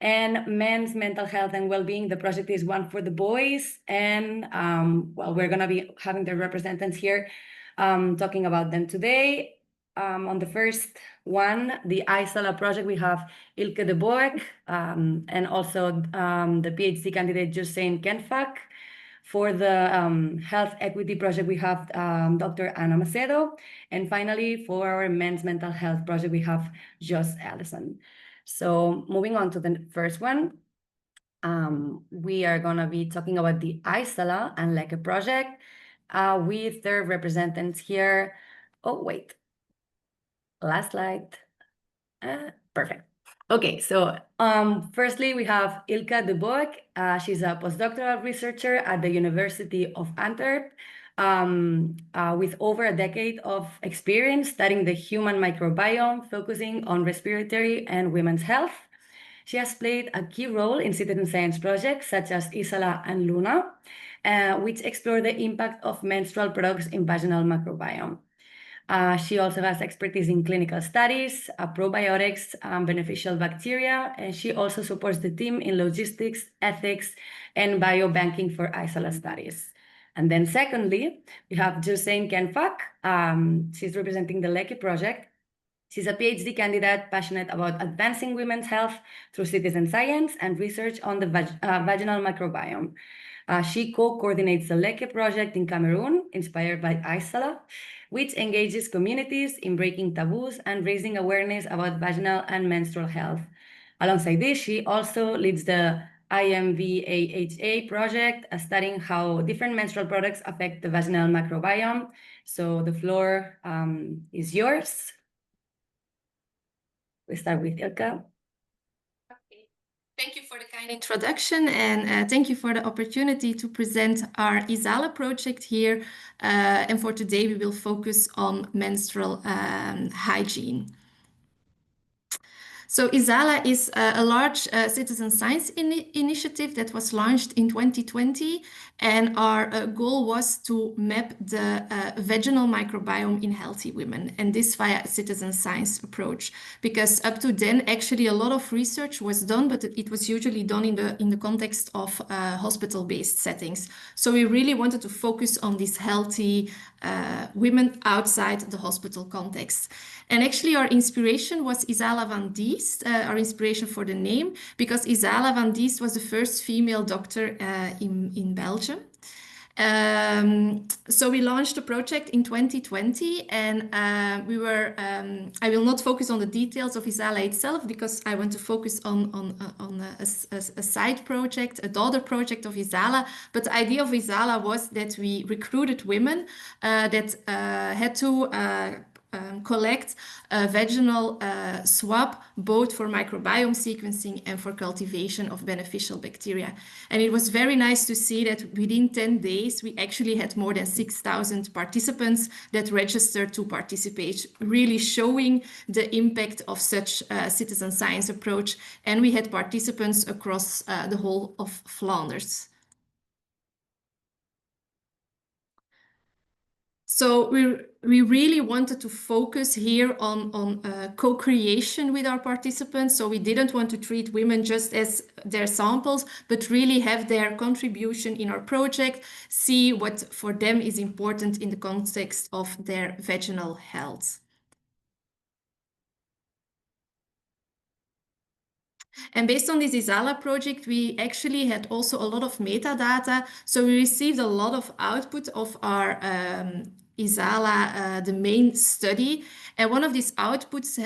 and men's mental health and well-being. The project is one for the boys, and well, we're gonna be having the representatives here talking about them today. On the first one, the ISALA project, we have Ilke de Boek and also the PhD candidate Josein Kenfak. For the health equity project, we have Dr. Anna Macedo. And finally, for our men's mental health project, we have Joss Allison. So moving on to the first one, we are gonna be talking about the ISALA and Leke project with their representatives here. Oh, wait. Last slide. Perfect. Okay, so firstly, we have Ilke de Boek. She's a postdoctoral researcher at the University of Antwerp with over a decade of experience studying the human microbiome, focusing on respiratory and women's health. She has played a key role in citizen science projects such as ISALA and Luna, which explore the impact of menstrual products in vaginal microbiome. She also has expertise in clinical studies, probiotics, beneficial bacteria, and she also supports the team in logistics, ethics, and biobanking for ISALA studies. And then secondly, we have Josein Kenfak. She's representing the Leke project. She's a PhD candidate passionate about advancing women's health through citizen science and research on the vaginal microbiome. She co-coordinates the Leke project in Cameroon, inspired by ISALA, which engages communities in breaking taboos and raising awareness about vaginal and menstrual health. Alongside this, she also leads the IMVAHA project, studying how different menstrual products affect the vaginal microbiome. So the floor is yours. We start with Ilke. Thank you for the kind introduction, and thank you for the opportunity to present our ISALA project here. And for today, we will focus on menstrual hygiene. So ISALA is a large citizen science initiative that was launched in 2020, and our goal was to map the vaginal microbiome in healthy women, and this via a citizen science approach. Because up to then, actually, a lot of research was done, but it was usually done in the context of hospital-based settings. So we really wanted to focus on these healthy women outside the hospital context. And actually, our inspiration was Isala van Diest, our inspiration for the name, because Isala van Diest was the first female doctor in Belgium. So we launched the project in 2020, and I will not focus on the details of ISALA itself, because I want to focus on a side project, a daughter project of ISALA. But the idea of ISALA was that we recruited women that had to collect a vaginal swab, both for microbiome sequencing and for cultivation of beneficial bacteria. And it was very nice to see that within 10 days, we actually had more than 6,000 participants that registered to participate, really showing the impact of such a citizen science approach. And we had participants across the whole of Flanders. So we really wanted to focus here on co-creation with our participants. So we didn't want to treat women just as their samples, but really have their contribution in our project, see what for them is important in the context of their vaginal health. And based on this ISALA project, we actually had also a lot of metadata. So we received a lot of output of our ISALA, the main study. And one of these outputs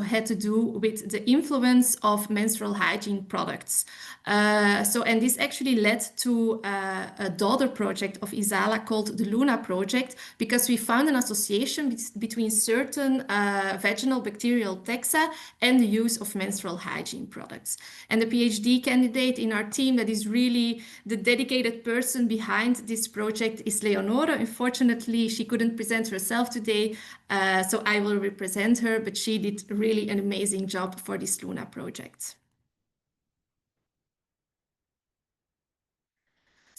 had to do with the influence of menstrual hygiene products. And this actually led to a daughter project of ISALA called the Luna project, because we found an association between certain vaginal bacterial taxa and the use of menstrual hygiene products. And the PhD candidate in our team that is really the dedicated person behind this project is Leonora. Unfortunately, she couldn't present herself today, so I will represent her, but she did really an amazing job for this Luna project.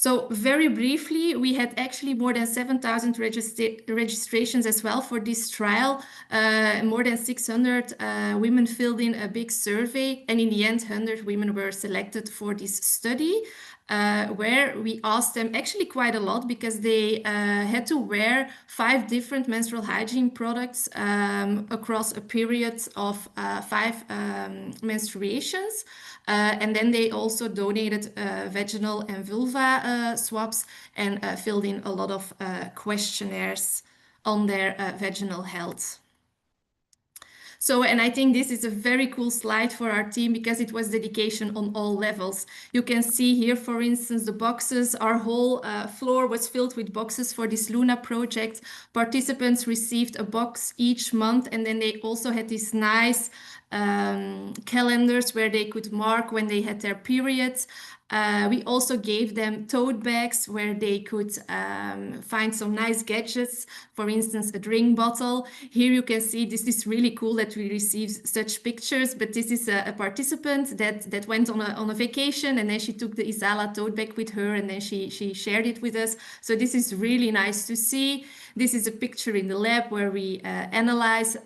So very briefly, we had actually more than 7,000 registrations as well for this trial. More than 600 women filled in a big survey, and in the end, 100 women were selected for this study, where we asked them actually quite a lot, because they had to wear 5 different menstrual hygiene products across a period of 5 menstruations. And then they also donated vaginal and vulva swabs, and filled in a lot of questionnaires on their vaginal health. So, and I think this is a very cool slide for our team, because it was dedication on all levels. You can see here, for instance, the boxes. Our whole floor was filled with boxes for this Luna project. Participants received a box each month, and then they also had these nice calendars where they could mark when they had their periods. We also gave them tote bags where they could find some nice gadgets, for instance, a drink bottle. Here you can see, this is really cool that we received such pictures, but this is a participant that went on a vacation, and then she took the ISALA tote bag with her, and then she shared it with us. So this is really nice to see. This is a picture in the lab where we analyze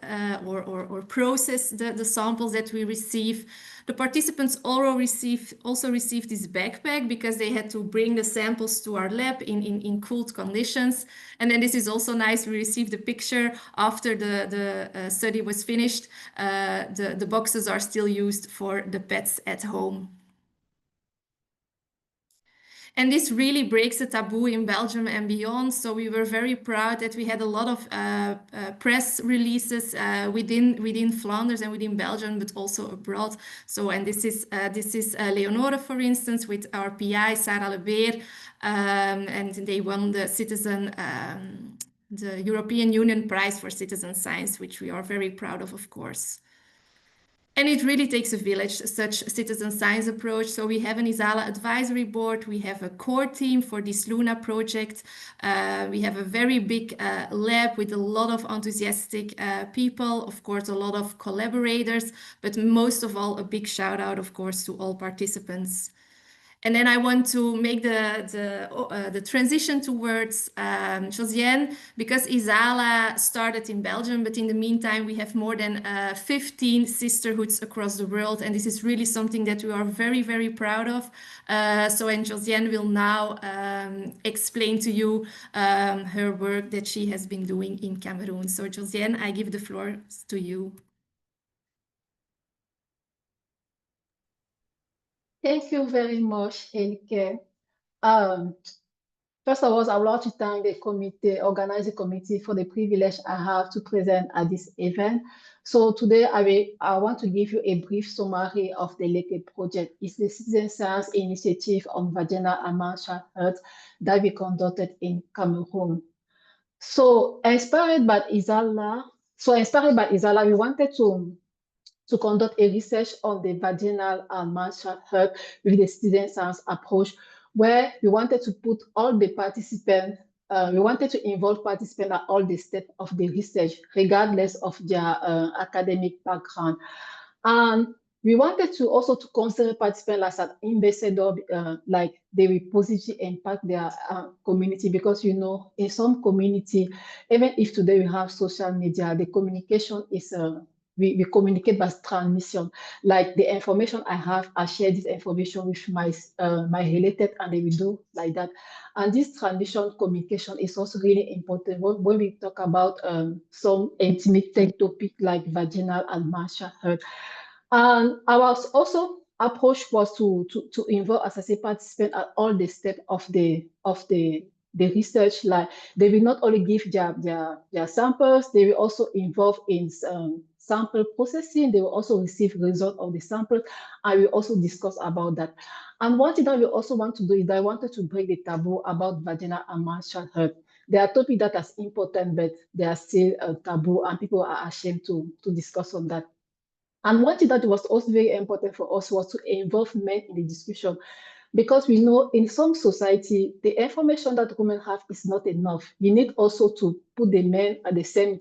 or process the samples that we receive. The participants also received this backpack, because they had to bring the samples to our lab in cooled conditions. And then this is also nice. We received a picture after the study was finished. The boxes are still used for the pets at home. And this really breaks a taboo in Belgium and beyond. So we were very proud that we had a lot of press releases within Flanders and within Belgium, but also abroad. So, and this is Leonore, for instance, with our PI, Sarah Lebeer, and they won the the European Union Prize for Citizen Science, which we are very proud of course. And it really takes a village, such citizen science approach. So we have an ISALA advisory board. We have a core team for this Luna project. We have a very big lab with a lot of enthusiastic people, of course, a lot of collaborators, but most of all, a big shout out, of course, to all participants. And then I want to make the transition towards Josiane, because ISALA started in Belgium, but in the meantime, we have more than 15 sisterhoods across the world. And this is really something that we are very, very proud of. And Josiane will now explain to you her work that she has been doing in Cameroon. So Josiane, I give the floor to you. Thank you very much, Elke. First of all, I would like to thank the organizing committee for the privilege I have to present at this event. So today I want to give you a brief summary of the LEKE project. It's the citizen science initiative on vaginal and menstrual health that we conducted in Cameroon. So inspired by ISALA, we wanted to conduct a research on the vaginal and menstrual health with the citizen science approach, where we wanted to put all the participants, we wanted to involve participants at all the steps of the research, regardless of their academic background. And we wanted to also to consider participants as an ambassador, like they will positively impact their community, because you know, in some community, even if today we have social media, the communication is we communicate by transmission. Like the information I have, I share this information with my related, and they will do like that. And this transmission communication is also really important when we talk about some intimate topic like vaginal and menstrual health. And our also approach was to involve, as I say, participants at all the steps of the research. Like they will not only give their samples, they will also involve in sample processing. They will also receive results of the sample, and we also discuss about that. And one thing that we also want to do is that I wanted to break the taboo about vaginal and menstrual health. They are topics that are important, but they are still a taboo, and people are ashamed to discuss on that. And one thing that was also very important for us was to involve men in the discussion, because we know in some society, the information that women have is not enough. You need also to put the men at the same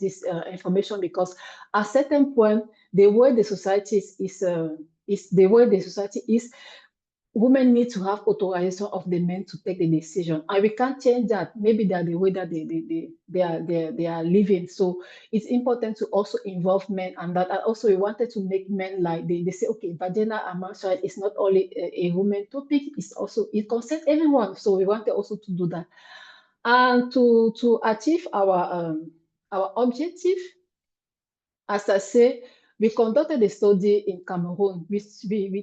information, because at a certain point, the way the society is, women need to have authorization of the men to take the decision, and we can't change that. Maybe they're the way that they are living. So it's important to also involve men, and that. And also we wanted to make men like they say, okay, vagina and menstrual is not only a women topic, it's also, it concerns everyone. So we wanted also to do that, and to achieve our objective. As I say, we conducted a study in Cameroon. We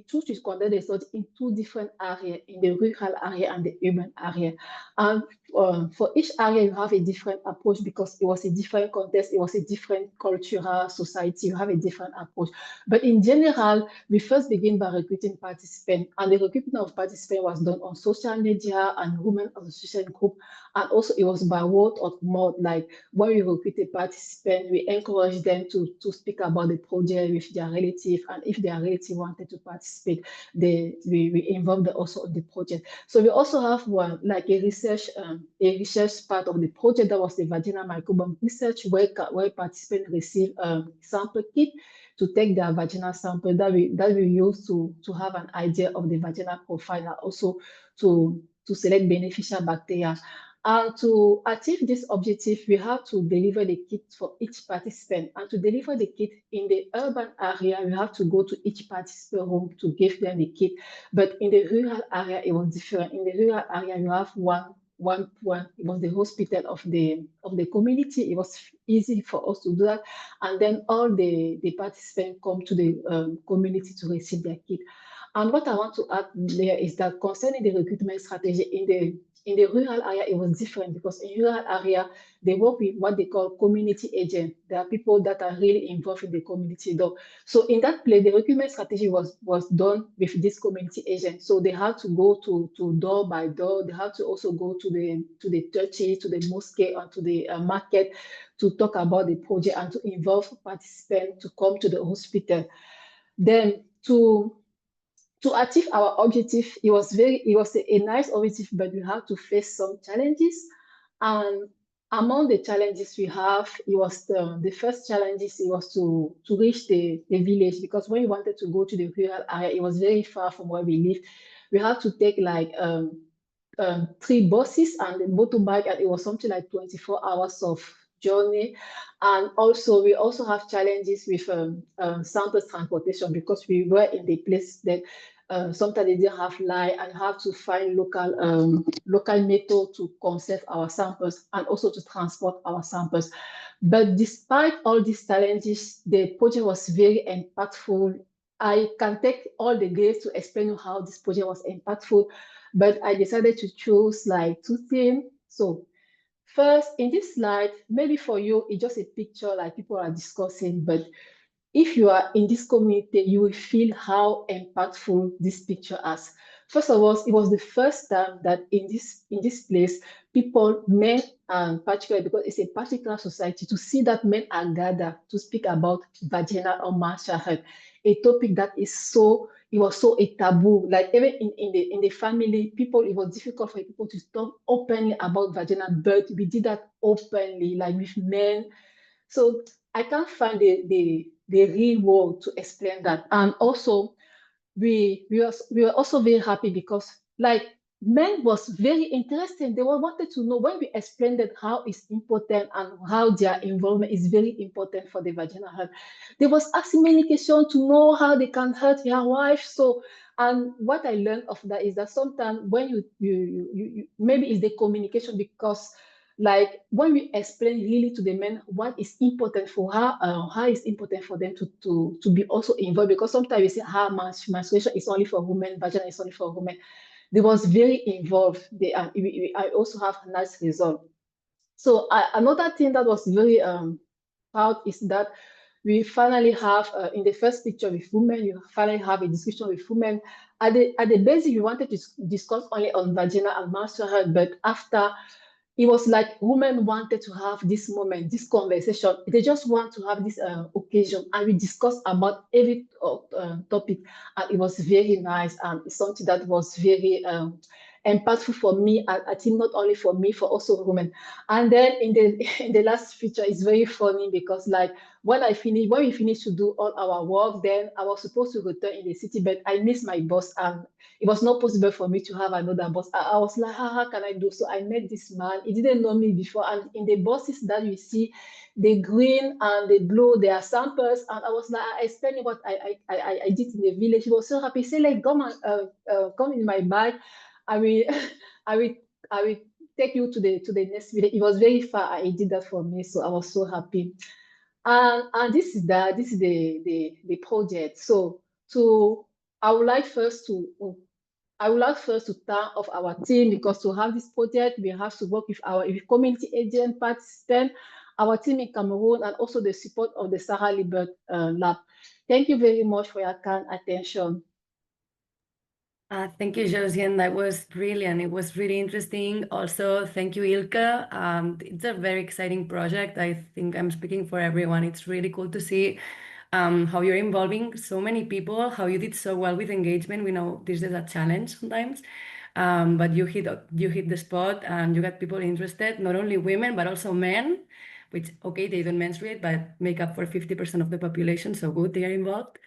chose to conduct a study in 2 different areas, in the rural area and the urban area. And for each area, you have a different approach because it was a different context, it was a different cultural society, you have a different approach. But in general, we first begin by recruiting participants, and the recruitment of participants was done on social media and women association group, and also it was by word of mouth. Like when we recruited participants, we encourage them to speak about the project with their relative, and if their relative wanted to participate, we involve them also in the project. So we also have one like a research part of the project that was the vaginal microbiome research, where participants receive sample kit to take their vaginal sample that we use to have an idea of the vaginal profile, and also to select beneficial bacteria. And to achieve this objective, we have to deliver the kit for each participant. And to deliver the kit in the urban area, we have to go to each participant home to give them the kit. But in the rural area, it was different. In the rural area, you have one. It was the hospital of the community. It was easy for us to do that. And then all the participants come to the community to receive their kit. And what I want to add there is that concerning the recruitment strategy in the rural area, it was different because in rural area, they work with what they call community agents. There are people that are really involved in the community though. So in that place, the recruitment strategy was done with this community agent. So they had to go to door by door. They had to also go to the churches, to the mosque, and to the market to talk about the project and to involve participants to come to the hospital. Then to achieve our objective, it was a nice objective, but we had to face some challenges. And among the challenges we have, it was the first challenges, it was to reach the village, because when we wanted to go to the rural area, it was very far from where we live. We had to take like 3 buses and a motorbike, and it was something like 24 hours of journey. And also we also have challenges with sample transportation, because we were in the place that sometimes they didn't have light, and have to find local method to conserve our samples and also to transport our samples. But despite all these challenges, the project was very impactful. I can take all the grades to explain how this project was impactful, but I decided to choose like 2 things. So first, in this slide, maybe for you, it's just a picture like people are discussing, but if you are in this community, you will feel how impactful this picture is. First of all, it was the first time that in this place, people, men, and particularly because it's a particular society, to see that men are gathered to speak about vaginal or menstrual health, a topic that is it was so a taboo. Like even in the family, it was difficult for people to talk openly about vaginal, but we did that openly, like with men. So I can't find the real word to explain that. And also, we were also very happy because like men was very interested. They wanted to know when we explained that how it's important and how their involvement is very important for the vaginal health. They was asking many questions to know how they can help their wife. So, and what I learned of that is that sometimes when you maybe it's the communication, because like when we explain really to the men what is important for her, how it's important for them to be also involved, because sometimes we say menstruation is only for women, vagina is only for women. They was very involved. I also have a nice result. So another thing that was very proud is that we finally have in the first picture with women, you finally have a discussion with women. At the basic, we wanted to discuss only on vagina and menstrual health, but after, it was like women wanted to have this moment, this conversation. They just want to have this occasion, and we discussed about every topic, and it was very nice, and it's something that was very impactful for me. I think not only for me, for also women. And then in the last feature, it's very funny because like when we finished to do all our work, then I was supposed to return in the city, but I missed my boss and it was not possible for me to have another boss. I was like, how can I do? So I met this man. He didn't know me before. And in the bosses that you see, the green and the blue, they are samples. And I was like, I explained what I did in the village. He was so happy. He said, like, come in my bag. I will, I will, I will take you to the next village. It was very far. He did that for me. So I was so happy. And this is the project. So I would like first to thank of our team, because to have this project, we have to work with our community agent participant, our team in Cameroon, and also the support of the Sarah Libert Lab. Thank you very much for your kind attention. Thank you, Josiane. That was brilliant. It was really interesting. Also, thank you, Ilka. It's a very exciting project. I think I'm speaking for everyone. It's really cool to see how you're involving so many people, how you did so well with engagement. We know this is a challenge sometimes, but you hit the spot and you got people interested, not only women, but also men, which, okay, they don't menstruate, but make up for 50% of the population. So good, they are involved.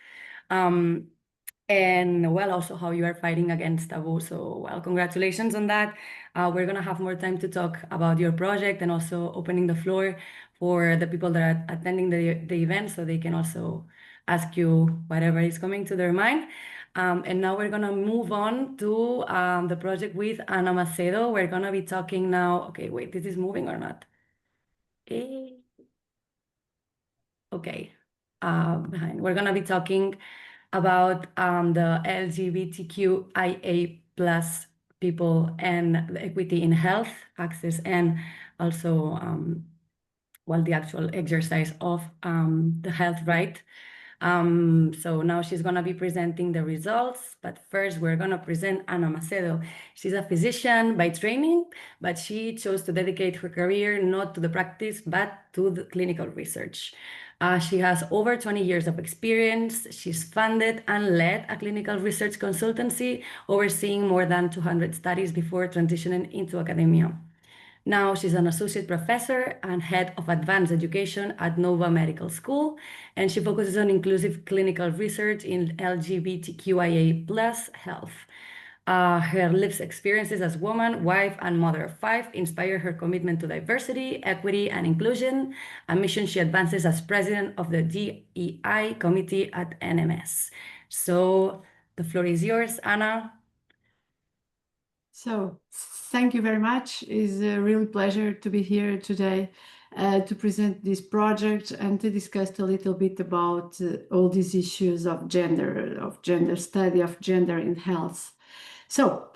And well, also how you are fighting against taboo. So, well, congratulations on that. We're going to have more time to talk about your project and also opening the floor for the people that are attending the event, so they can also ask you whatever is coming to their mind. And now we're going to move on to the project with Ana Macedo. We're going to be talking now. Okay, wait, this is moving or not? Okay, we're going to be talking about the LGBTQIA plus people and the equity in health access, and also well, the actual exercise of the health right. So now she's going to be presenting the results, but first we're going to present Ana Macedo. She's a physician by training, but she chose to dedicate her career not to the practice, but to the clinical research. She has over 20 years of experience. She's funded and led a clinical research consultancy, overseeing more than 200 studies before transitioning into academia. Now she's an associate professor and head of advanced education at Nova Medical School, and she focuses on inclusive clinical research in LGBTQIA plus health. Her lived experiences as woman, wife, and mother of 5 inspire her commitment to diversity, equity, and inclusion, a mission she advances as president of the DEI committee at NMS. So the floor is yours, Ana. So thank you very much. It's a real pleasure to be here today to present this project and to discuss a little bit about all these issues of gender study, of gender in health. So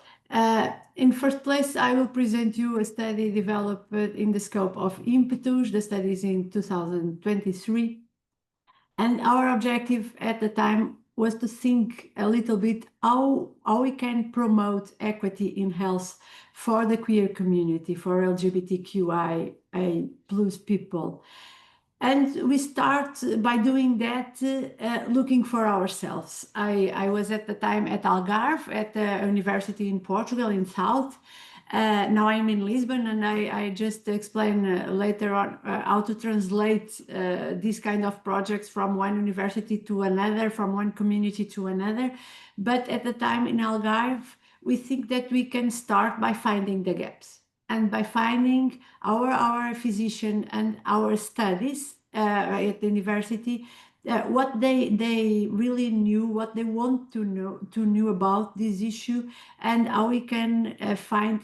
in first place, I will present you a study developed in the scope of Impetus. The study is in 2023. And our objective at the time was to think a little bit how we can promote equity in health for the queer community, for LGBTQIA plus people. And we start by doing that, looking for ourselves. I was at the time at Algarve, at the university in Portugal, in South. Now I'm in Lisbon, and I just explain later on how to translate these kind of projects from one university to another, from one community to another. But at the time in Algarve, we think that we can start by finding the gaps. And by finding our physician and our studies at the university, what they really knew, what they want to know about this issue, and how we can find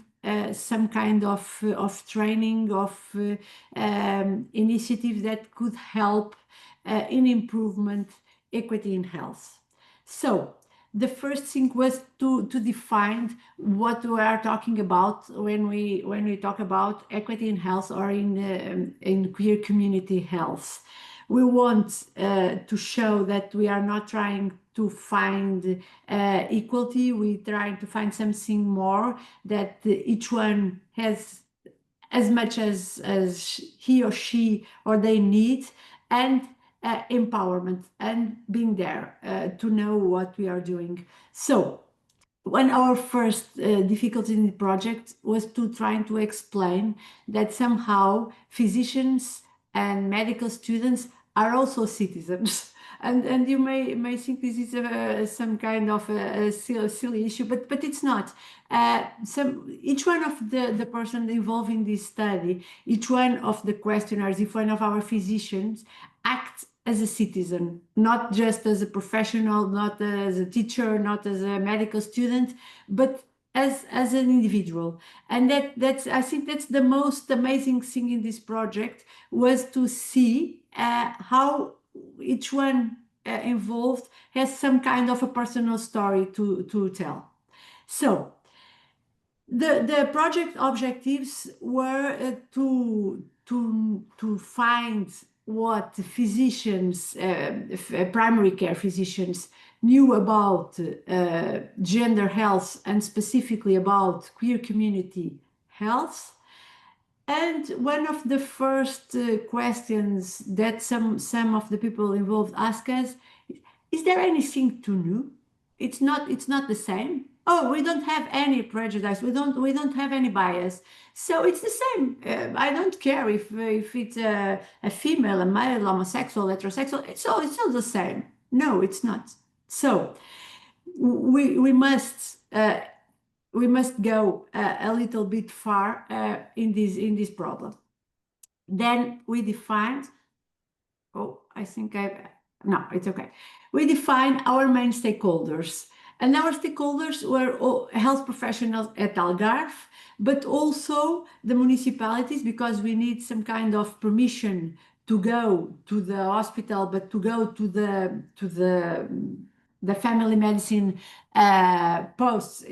some kind of training, of initiatives that could help in improvement equity in health. So the first thing was to define what we are talking about when we talk about equity in health or in queer community health. We want to show that we are not trying to find equality. We're trying to find something more, that each one has as much as he or she or they need, and empowerment and being there to know what we are doing. So When our first difficulty in the project was to trying to explain that somehow physicians and medical students are also citizens. And you may think this is some kind of a silly issue, but it's not. Each one of the person involved in this study, each one of the questionnaires, each one of our physicians acts as a citizen, not just as a professional, not as a teacher, not as a medical student, but as an individual. And that's I think that's the most amazing thing in this project, was to see how each one involved has some kind of a personal story to tell. So the project objectives were to find what physicians, primary care physicians, knew about gender health, and specifically about queer community health. And one of the first questions that some of the people involved asked us, is there anything to know? It's not the same. Oh, we don't have any prejudice. We don't have any bias. So it's the same. I don't care if it's a female, a male, homosexual, heterosexual. It's all the same. No, it's not. So we must go a little bit far in this problem. Then we defined. Oh, I think no, it's okay. We define our main stakeholders. And our stakeholders were all health professionals at Algarve, but also the municipalities, because we need some kind of permission to go to the hospital, but to go to the family medicine posts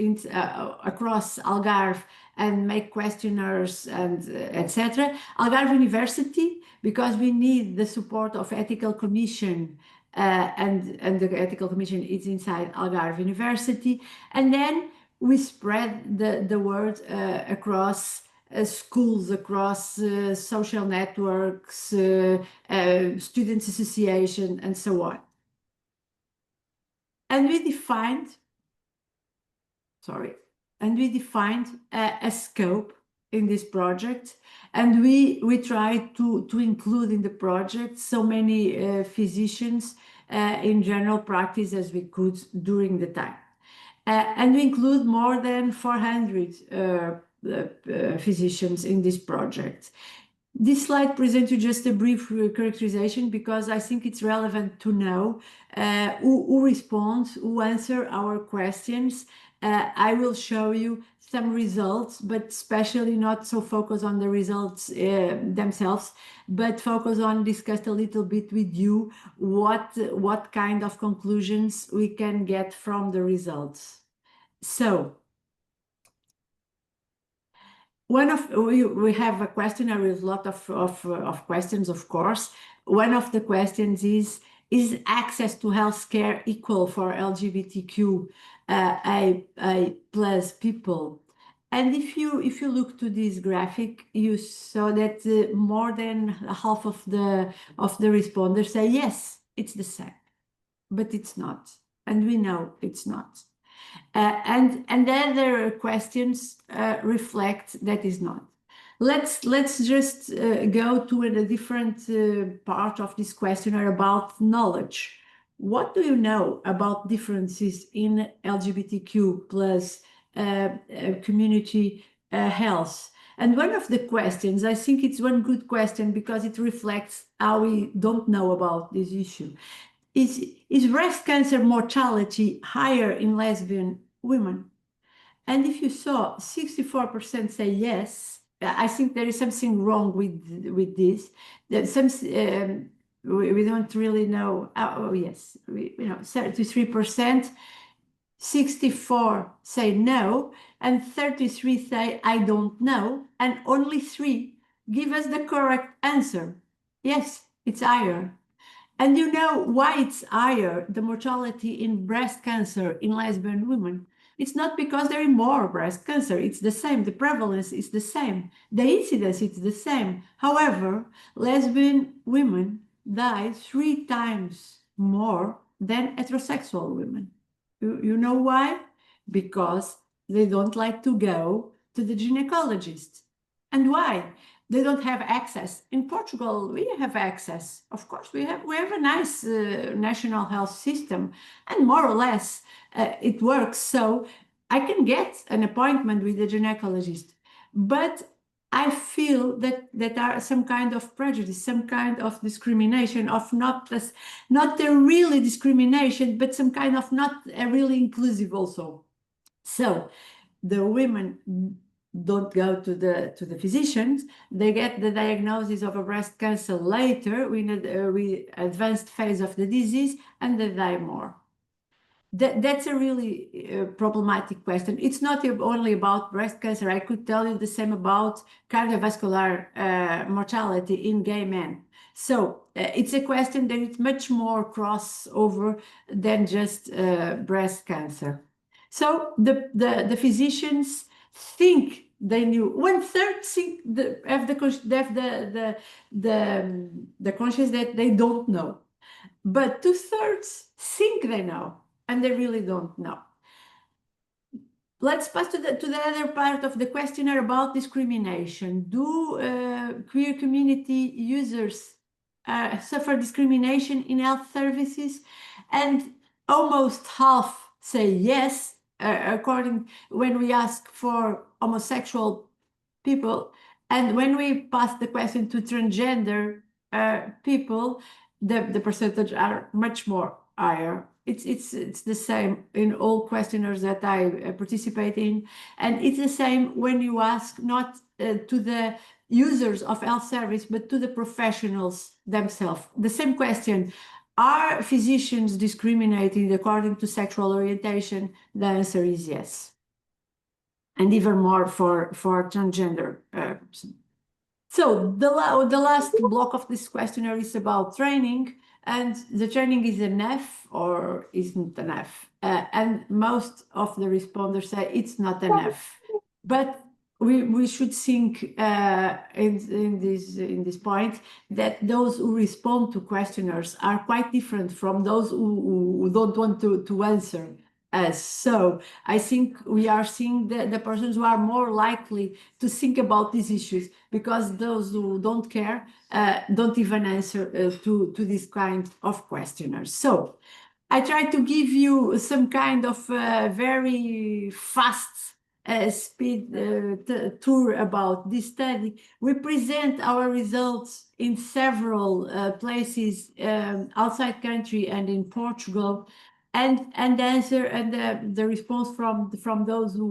across Algarve and make questionnaires and etc. Algarve University, because we need the support of ethical commission, and the ethical commission is inside Algarve University. And then we spread the word across schools, across social networks, students association, and so on. And we defined, a scope in this project, and we tried to include in the project so many physicians in general practice as we could during the time. And we include more than 400 physicians in this project. This slide presents you just a brief characterization, because I think it's relevant to know who responds, who answer our questions. I will show you some results, but especially not so focus on the results themselves, but focus on discuss a little bit with you what kind of conclusions we can get from the results. So we have a questionnaire with a lot of questions, of course. One of the questions is access to healthcare equal for LGBTQIA plus people? And if you look to this graphic, you saw that more than half of the responders say yes, it's the same, but it's not, and we know it's not. And then there are questions reflect that is not. Let's just go to a different part of this questionnaire about knowledge. What do you know about differences in LGBTQ plus community health? And one of the questions, I think it's one good question because it reflects how we don't know about this issue. Is breast cancer mortality higher in lesbian women? And if you saw 64% say yes, I think there is something wrong with this. That we don't really know. Oh yes, 33%, 64 say no, and 33 say I don't know, and only 3 give us the correct answer. Yes, it's higher. And you know why it's higher, the mortality in breast cancer in lesbian women? It's not because there is more breast cancer, it's the same, the prevalence is the same, the incidence is the same. However, lesbian women die 3 times more than heterosexual women. You know why? because they don't like to go to the gynecologist. And why? They don't have access. In Portugal, we have access. Of course, we have a nice national health system, and more or less it works. So I can get an appointment with the gynecologist, but I feel that there are some kind of prejudice, some kind of discrimination, of not a really discrimination, but some kind of not a really inclusive also. So the women don't go to the physicians. They get the diagnosis of a breast cancer later with advanced phase of the disease, and they die more. That's a really problematic question. It's not only about breast cancer. I could tell you the same about cardiovascular mortality in gay men. So it's a question that is much more crossover than just breast cancer. So the physicians think they knew. 1/3 think have the conscience that they don't know, but 2/3 think they know, and they really don't know. Let's pass to the other part of the questionnaire about discrimination. Do queer community users suffer discrimination in health services? And almost half say yes, according when we ask for homosexual people. And when we pass the question to transgender people, the percentage are much more higher. It's the same in all questionnaires that I participate in, and it's the same when you ask not to the users of health service, but to the professionals themselves. The same question: are physicians discriminating according to sexual orientation? The answer is yes, and even more for transgender. So the last block of this questionnaire is about training. And the training is enough or isn't enough? And most of the responders say it's not enough. But we should think in this point that those who respond to questionnaires are quite different from those who don't want to answer us. So I think we are seeing the persons who are more likely to think about these issues, because those who don't care don't even answer to this kind of questionnaires. So I try to give you some kind of very fast speed tour about this study. We present our results in several places outside country and in Portugal. And the answer and the response from those who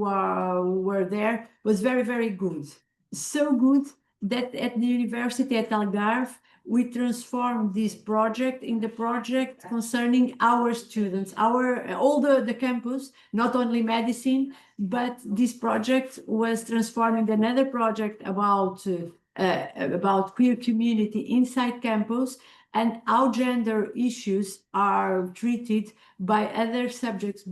were there was very, very good. So good that at the university at Algarve, we transformed this project in the project concerning our students, all the campus, not only medicine, but this project was transformed in another project about queer community inside campus, and how gender issues are treated by other subjects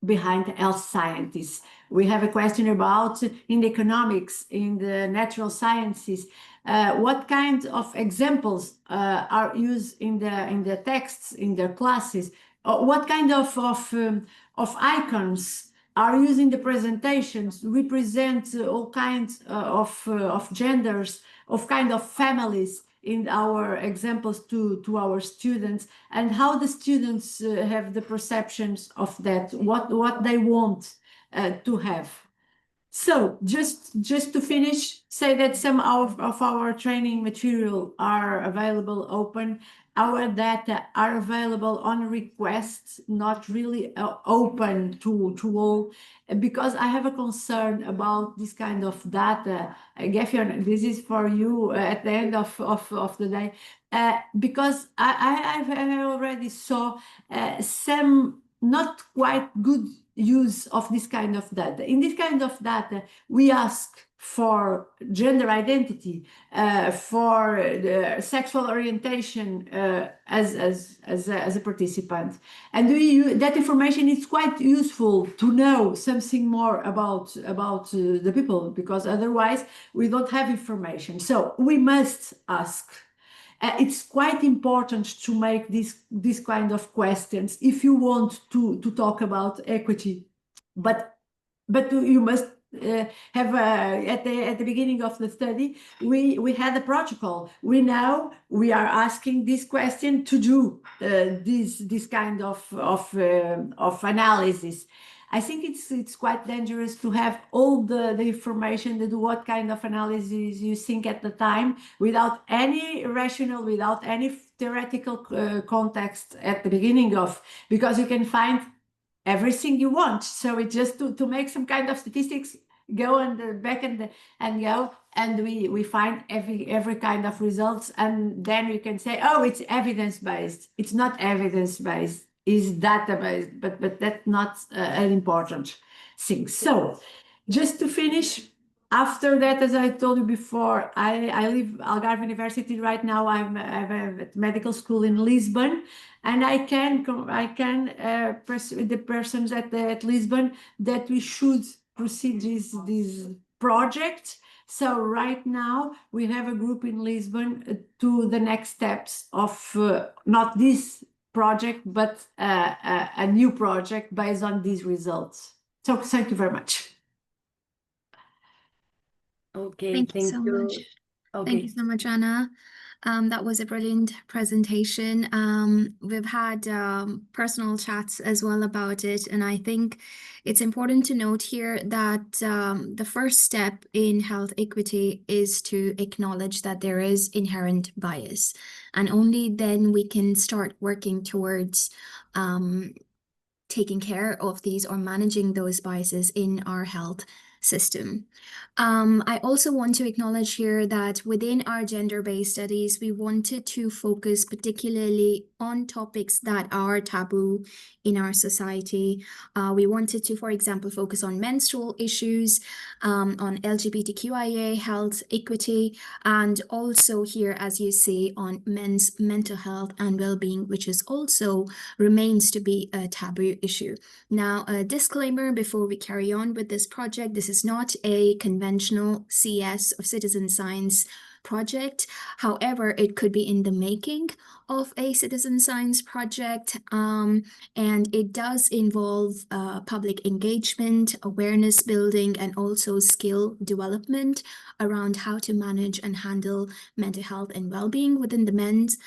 behind health scientists. We have a question about in economics, in the natural sciences, what kind of examples are used in the texts, in their classes, what kind of icons are used in the presentations. We present all kinds of genders, of kind of families in our examples to our students, and how the students have the perceptions of that, what they want to have. So just to finish, say that some of our training material are available open. Our data are available on request, not really open to all, because I have a concern about this kind of data. Gefion, this is for you at the end of the day, because I already saw some not quite good use of this kind of data. In this kind of data, we ask for gender identity, for sexual orientation as a participant, and that information is quite useful to know something more about the people, because otherwise we don't have information. So we must ask. It's quite important to make this kind of questions if you want to talk about equity but you must have at the beginning of the study, we had a protocol. We are asking this question to do this kind of analysis. I think it's quite dangerous to have all the information to do what kind of analysis you think at the time without any rational, without any theoretical context at the beginning of, because you can find everything you want. So it's just to make some kind of statistics, go and back and go, and we find every kind of results, and then we can say, oh, it's evidence-based. It's not evidence-based, it's data-based, but that's not an important thing. So just to finish, after that, as I told you before, I live Algarve University right now. I'm at medical school in Lisbon, and I can persuade the persons at Lisbon that we should proceed this project. So right now we have a group in Lisbon to the next steps of not this project, but a new project based on these results. So thank you very much. Okay, Thank you so much. Okay. Thank you so much, Anna. That was a brilliant presentation. We've had personal chats as well about it, and I think it's important to note here that the first step in health equity is to acknowledge that there is inherent bias, and only then we can start working towards taking care of these or managing those biases in our health system. I also want to acknowledge here that within our gender-based studies, we wanted to focus particularly on topics that are taboo in our society. We wanted to, for example, focus on menstrual issues, on LGBTQIA health equity, and also here, as you see, on men's mental health and well-being, which is also remains to be a taboo issue. Now, a disclaimer before we carry on with this project: this is not a conventional CS of citizen science project. However, it could be in the making of a citizen science project, and it does involve public engagement, awareness building, and also skill development around how to manage and handle mental health and well-being within the men's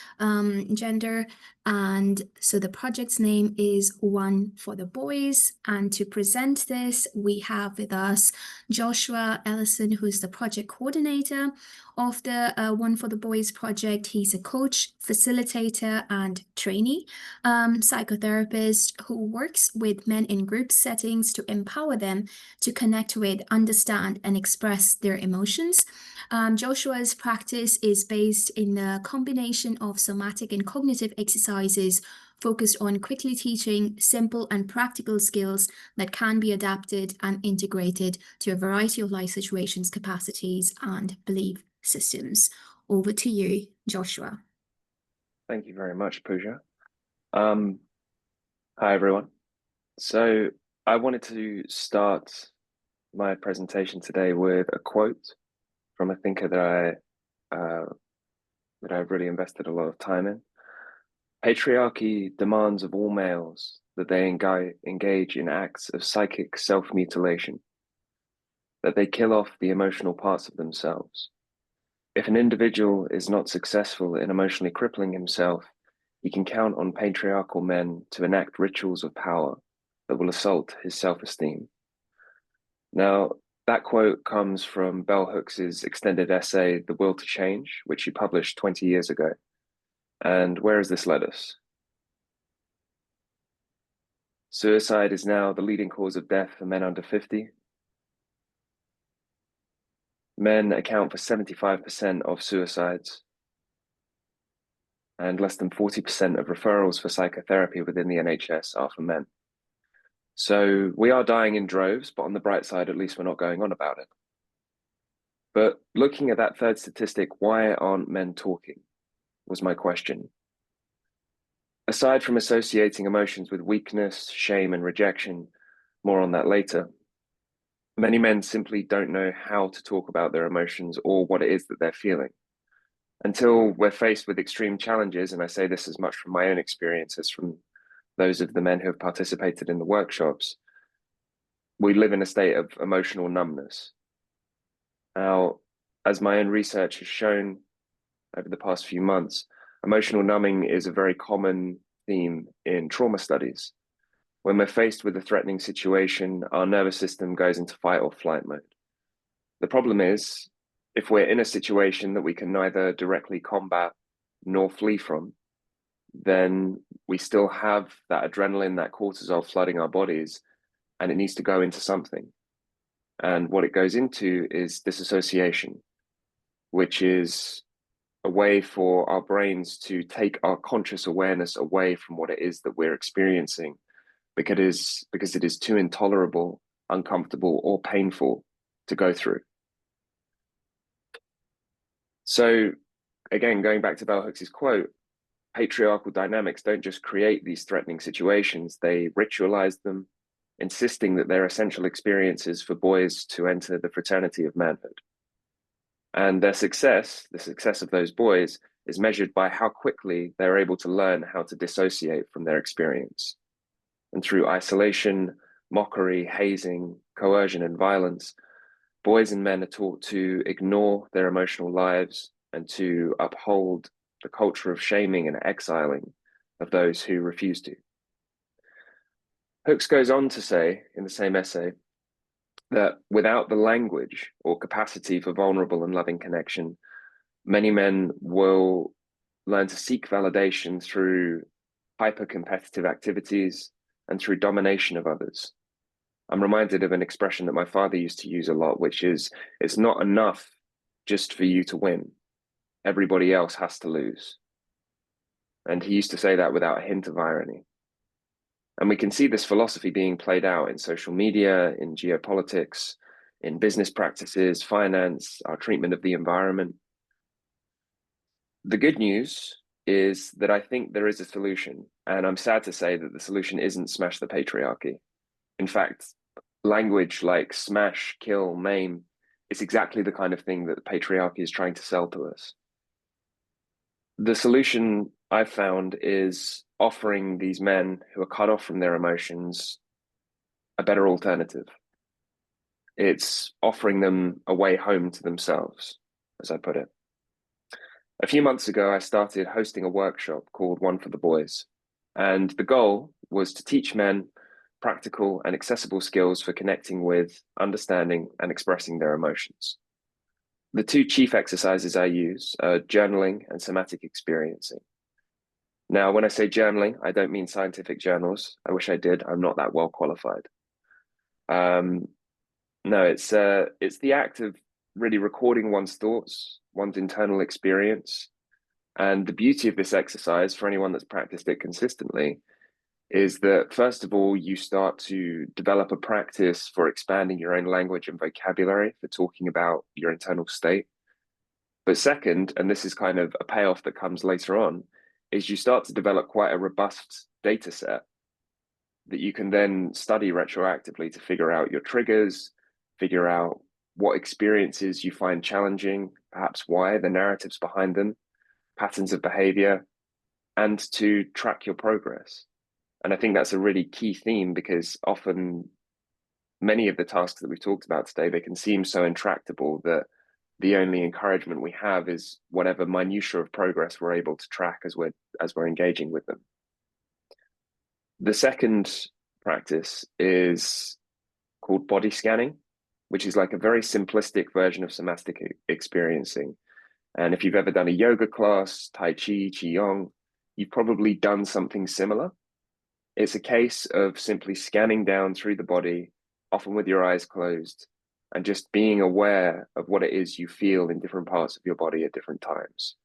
gender. And so the project's name is One for the Boys. And to present this, we have with us Joshua Ellison, who's the project coordinator of the One for the Boys project. He's a coach, facilitator, and trainee psychotherapist who works with men in group settings to empower them to connect with, understand, and express their emotions. Joshua's practice is based in a combination of somatic and cognitive exercises focused on quickly teaching simple and practical skills that can be adapted and integrated to a variety of life situations, capacities, and belief systems. Over to you, Joshua. Thank you very much, Pooja. Hi, everyone. So I wanted to start my presentation today with a quote from a thinker that I've really invested a lot of time in. Patriarchy demands of all males that they engage in acts of psychic self-mutilation, that they kill off the emotional parts of themselves. If an individual is not successful in emotionally crippling himself, he can count on patriarchal men to enact rituals of power that will assault his self-esteem. Now, that quote comes from Bell Hooks's extended essay, The Will to Change, which he published 20 years ago. And where has this led us? Suicide is now the leading cause of death for men under 50. Men account for 75% of suicides, and less than 40% of referrals for psychotherapy within the NHS are for men. So we are dying in droves, but on the bright side, at least we're not going on about it. But looking at that third statistic, why aren't men talking, was my question. Aside from associating emotions with weakness, shame, and rejection, more on that later, many men simply don't know how to talk about their emotions or what it is that they're feeling. Until we're faced with extreme challenges, and I say this as much from my own experience as from those of the men who have participated in the workshops, we live in a state of emotional numbness. Now, as my own research has shown over the past few months, emotional numbing is a very common theme in trauma studies. When we're faced with a threatening situation, our nervous system goes into fight or flight mode. The problem is, if we're in a situation that we can neither directly combat nor flee from, then we still have that adrenaline, that cortisol flooding our bodies, and it needs to go into something. And what it goes into is disassociation, which is a way for our brains to take our conscious awareness away from what it is that we're experiencing, because it is too intolerable, uncomfortable, or painful to go through. So again, going back to Bell Hooks' quote, patriarchal dynamics don't just create these threatening situations, they ritualize them, insisting that they're essential experiences for boys to enter the fraternity of manhood. And their success, the success of those boys, is measured by how quickly they're able to learn how to dissociate from their experience. And through isolation, mockery, hazing, coercion, and violence, boys and men are taught to ignore their emotional lives and to uphold the culture of shaming and exiling of those who refuse to. Hooks goes on to say in the same essay that without the language or capacity for vulnerable and loving connection, many men will learn to seek validation through hyper-competitive activities and through domination of others. I'm reminded of an expression that my father used to use a lot, which is, it's not enough just for you to win. Everybody else has to lose. And he used to say that without a hint of irony. And we can see this philosophy being played out in social media, in geopolitics, in business practices, finance, our treatment of the environment. The good news is that I think there is a solution, and I'm sad to say that the solution isn't smash the patriarchy. In fact, language like smash, kill, maim is exactly the kind of thing that the patriarchy is trying to sell to us. The solution I've found is offering these men who are cut off from their emotions a better alternative. It's offering them a way home to themselves, as I put it. A few months ago, I started hosting a workshop called One for the Boys. And the goal was to teach men practical and accessible skills for connecting with, understanding, and expressing their emotions. The two chief exercises I use are journaling and somatic experiencing. Now, when I say journaling, I don't mean scientific journals. I wish I did. I'm not that well qualified. No, it's the act of really recording one's thoughts, one's internal experience. And the beauty of this exercise, for anyone that's practiced it consistently, is that first of all, you start to develop a practice for expanding your own language and vocabulary for talking about your internal state. But second, and this is kind of a payoff that comes later on, is you start to develop quite a robust data set that you can then study retroactively to figure out your triggers, figure out what experiences you find challenging, perhaps why, the narratives behind them, patterns of behavior, and to track your progress. And I think that's a really key theme, because often many of the tasks that we've talked about today, they can seem so intractable that the only encouragement we have is whatever minutiae of progress we're able to track as we're engaging with them. The second practice is called body scanning, which is like a very simplistic version of somatic experiencing. And if you've ever done a yoga class, Tai Chi, Qigong, you've probably done something similar. It's a case of simply scanning down through the body, often with your eyes closed, and just being aware of what it is you feel in different parts of your body at different times.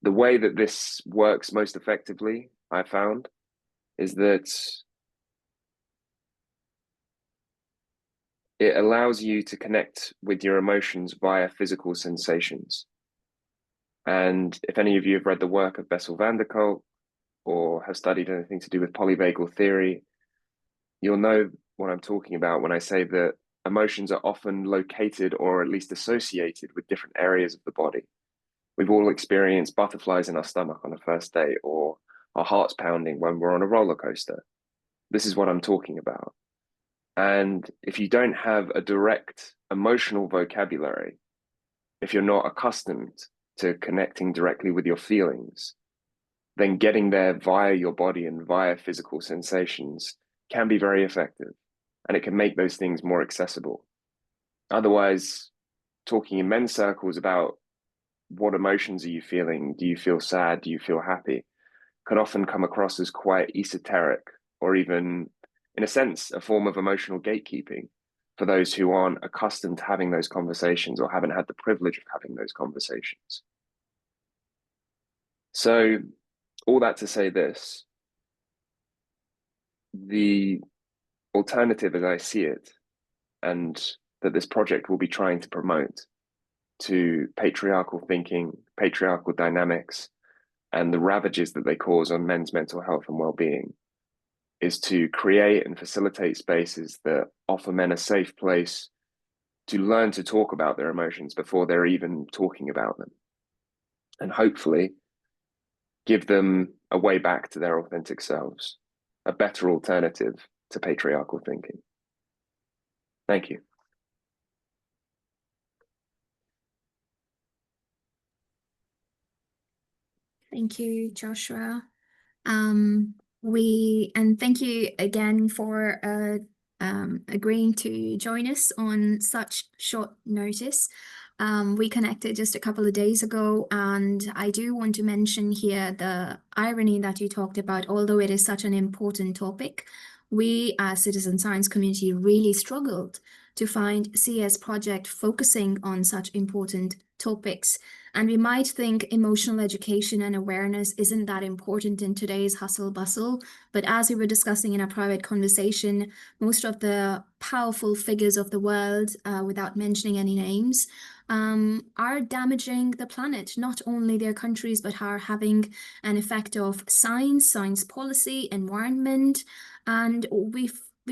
The way that this works most effectively, I found, is that it allows you to connect with your emotions via physical sensations. And if any of you have read the work of Bessel van der Kolk or have studied anything to do with polyvagal theory, you'll know what I'm talking about when I say that emotions are often located or at least associated with different areas of the body. We've all experienced butterflies in our stomach on a first date, or our hearts pounding when we're on a roller coaster. this is what I'm talking about. And if you don't have a direct emotional vocabulary, if you're not accustomed to connecting directly with your feelings, then getting there via your body and via physical sensations can be very effective, and it can make those things more accessible. Otherwise, talking in men's circles about what emotions are you feeling, do you feel sad, do you feel happy, can often come across as quite esoteric, or even, in a sense, a form of emotional gatekeeping for those who aren't accustomed to having those conversations or haven't had the privilege of having those conversations. So all that to say this, the alternative as I see it, and that this project will be trying to promote, to patriarchal thinking, patriarchal dynamics, and the ravages that they cause on men's mental health and well-being, is to create and facilitate spaces that offer men a safe place to learn to talk about their emotions before they're even talking about them, and hopefully give them a way back to their authentic selves, a better alternative to patriarchal thinking. Thank you. Thank you, Joshua. And thank you again for agreeing to join us on such short notice. We connected just a couple of days ago, and I do want to mention here the irony that you talked about. Although it is such an important topic, we as citizen science community really struggled to find CS project focusing on such important topics. And we might think emotional education and awareness isn't that important in today's hustle bustle, but as we were discussing in a private conversation, most of the powerful figures of the world, without mentioning any names, are damaging the planet, not only their countries, but are having an effect of science policy, environment, and we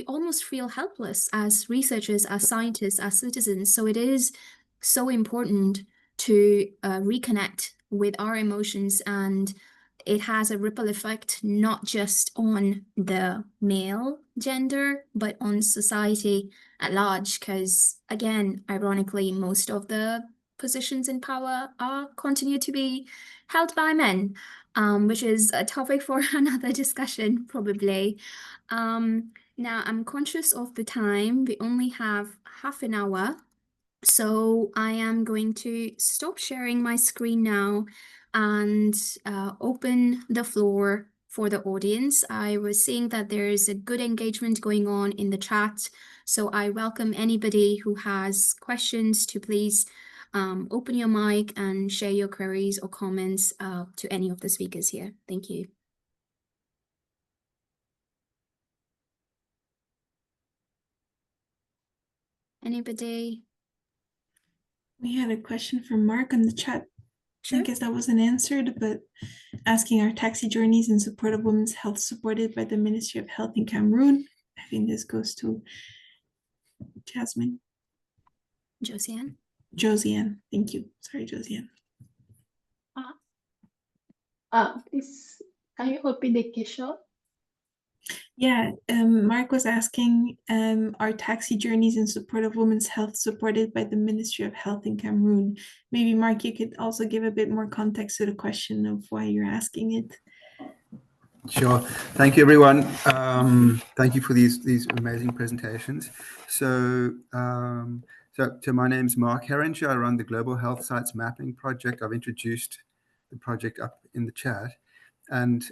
almost feel helpless as researchers, as scientists, as citizens. So it is so important to reconnect with our emotions, and it has a ripple effect not just on the male gender, but on society at large, because again, ironically, most of the positions in power continue to be held by men, which is a topic for another discussion, probably. Now, I'm conscious of the time. We only have half an hour. So I am going to stop sharing my screen now and open the floor for the audience. I was seeing that there is a good engagement going on in the chat, so I welcome anybody who has questions to please open your mic and share your queries or comments to any of the speakers here. Thank you. Anybody? We had a question from Mark on the chat. Sure. I guess that wasn't answered, but asking, are taxi journeys in support of women's health supported by the Ministry of Health in Cameroon? I think this goes to Jasmine. Josiane? Josiane, thank you. Sorry, Josiane. Please, can you repeat the question? Yeah, Mark was asking, are taxi journeys in support of women's health supported by the Ministry of Health in Cameroon? Maybe, Mark, you could also give a bit more context to the question of why you're asking it. Sure. Thank you, everyone. Thank you for these amazing presentations. So my name's Mark Herringer. I run the Global Health Sites Mapping Project. I've introduced the project up in the chat. And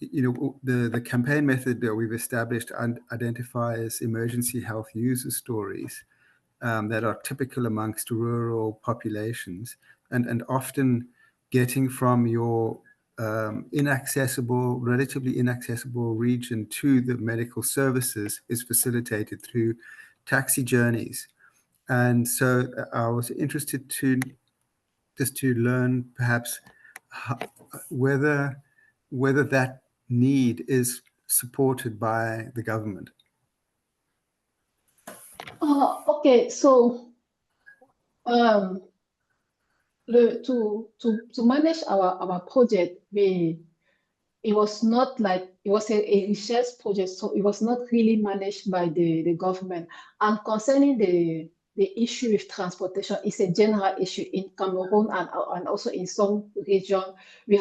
you know, the campaign method that we've established identifies emergency health user stories that are typical amongst rural populations, and often getting from your relatively inaccessible region to the medical services is facilitated through taxi journeys. And so I was interested to learn perhaps whether that need is supported by the government. Okay, so to manage our project, we it was not like, it was a research project, so it was not really managed by the government. And concerning the issue with transportation, it's a general issue in Cameroon and also in some region. We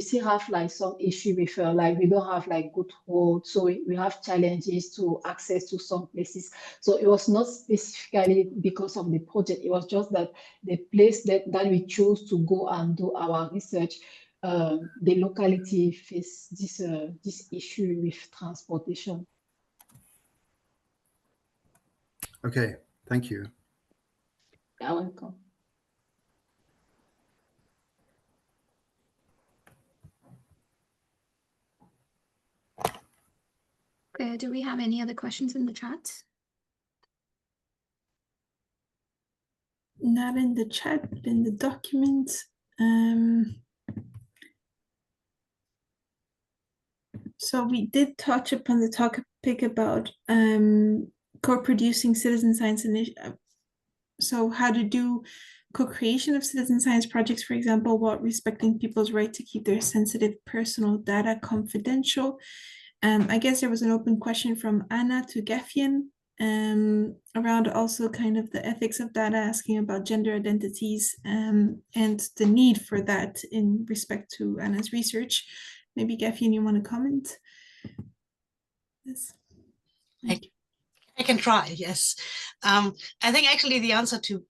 still have like some issue with like we don't have like good roads, so we have challenges to access to some places. So it was not specifically because of the project, it was just that the place that we chose to go and do our research, the locality face this issue with transportation. Okay, thank you. You're welcome. Okay, do we have any other questions in the chat? Not in the chat, but in the document. So we did touch upon the topic about co-producing citizen science initiative. So how to do co-creation of citizen science projects, for example, while respecting people's right to keep their sensitive personal data confidential. I guess there was an open question from Anna to Geffian around also kind of the ethics of data, asking about gender identities and the need for that in respect to Anna's research. Maybe Geffian, you want to comment? Yes. I can try, yes. I think actually the answer to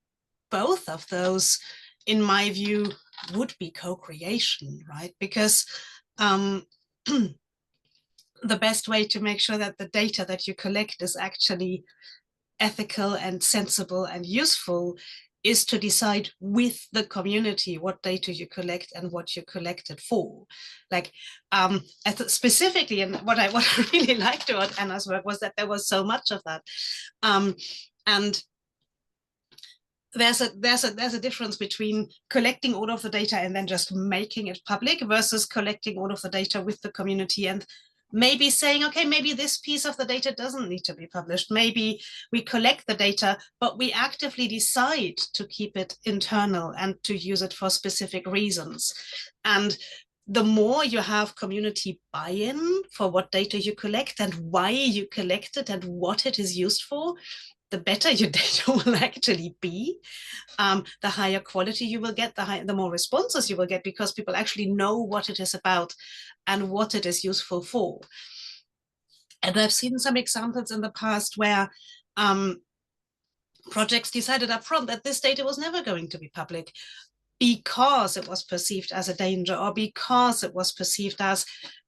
both of those, in my view, would be co-creation, right? Because the best way to make sure that the data that you collect is actually ethical and sensible and useful is to decide with the community what data you collect and what you collect it for. Like specifically, and what I really liked about Anna's work was that there was so much of that. And there's a difference between collecting all of the data and then just making it public versus collecting all of the data with the community and maybe saying, okay, maybe this piece of the data doesn't need to be published. Maybe we collect the data, but we actively decide to keep it internal and to use it for specific reasons. And the more you have community buy-in for what data you collect and why you collect it and what it is used for, the better your data will actually be. The higher quality you will get, the more responses you will get, because people actually know what it is about and what it is useful for. And I've seen some examples in the past where projects decided up front that this data was never going to be public because it was perceived as a danger or because it was perceived as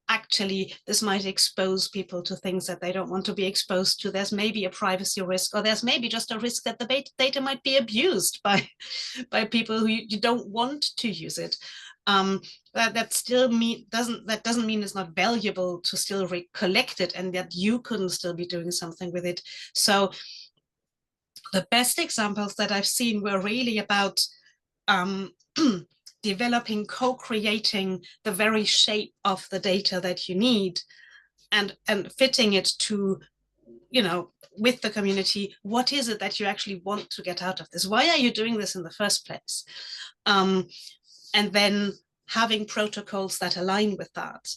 actually this might expose people to things that they don't want to be exposed to. There's maybe a privacy risk, or there's maybe just a risk that the data might be abused by people who you don't want to use it. That doesn't mean it's not valuable to still collect it and that you couldn't still be doing something with it. So the best examples that I've seen were really about developing, co-creating the very shape of the data that you need and fitting it to, with the community, what is it that you actually want to get out of this? Why are you doing this in the first place? And then having protocols that align with that.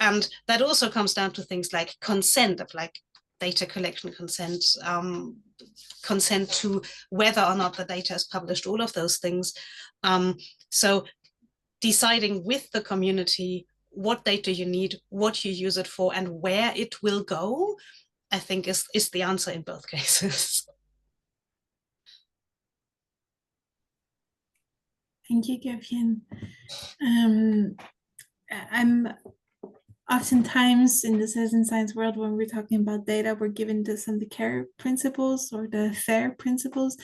And that also comes down to things like consent, of like data collection consent, consent to whether or not the data is published, all of those things. So deciding with the community what data you need, what you use it for, and where it will go, I think is the answer in both cases. Thank you, Geffian. I'm oftentimes in the citizen science world, when we're talking about data, we're given some of the CARE principles or the FAIR principles.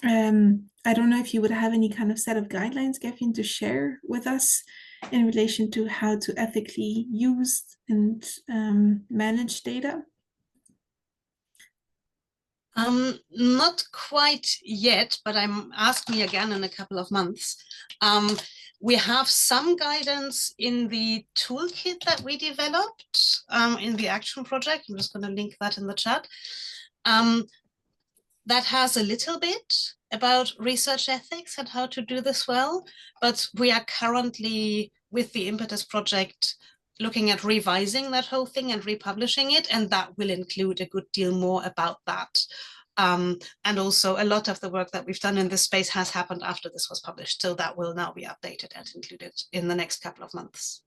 I don't know if you would have any kind of set of guidelines, Geffian, to share with us in relation to how to ethically use and manage data. Not quite yet, but ask me again in a couple of months. We have some guidance in the toolkit that we developed in the action project. I'm just going to link that in the chat. That has a little bit about research ethics and how to do this well, but we are currently with the Impetus project, looking at revising that whole thing and republishing it, and that will include a good deal more about that. And also a lot of the work that we've done in this space has happened after this was published, so that will now be updated and included in the next couple of months.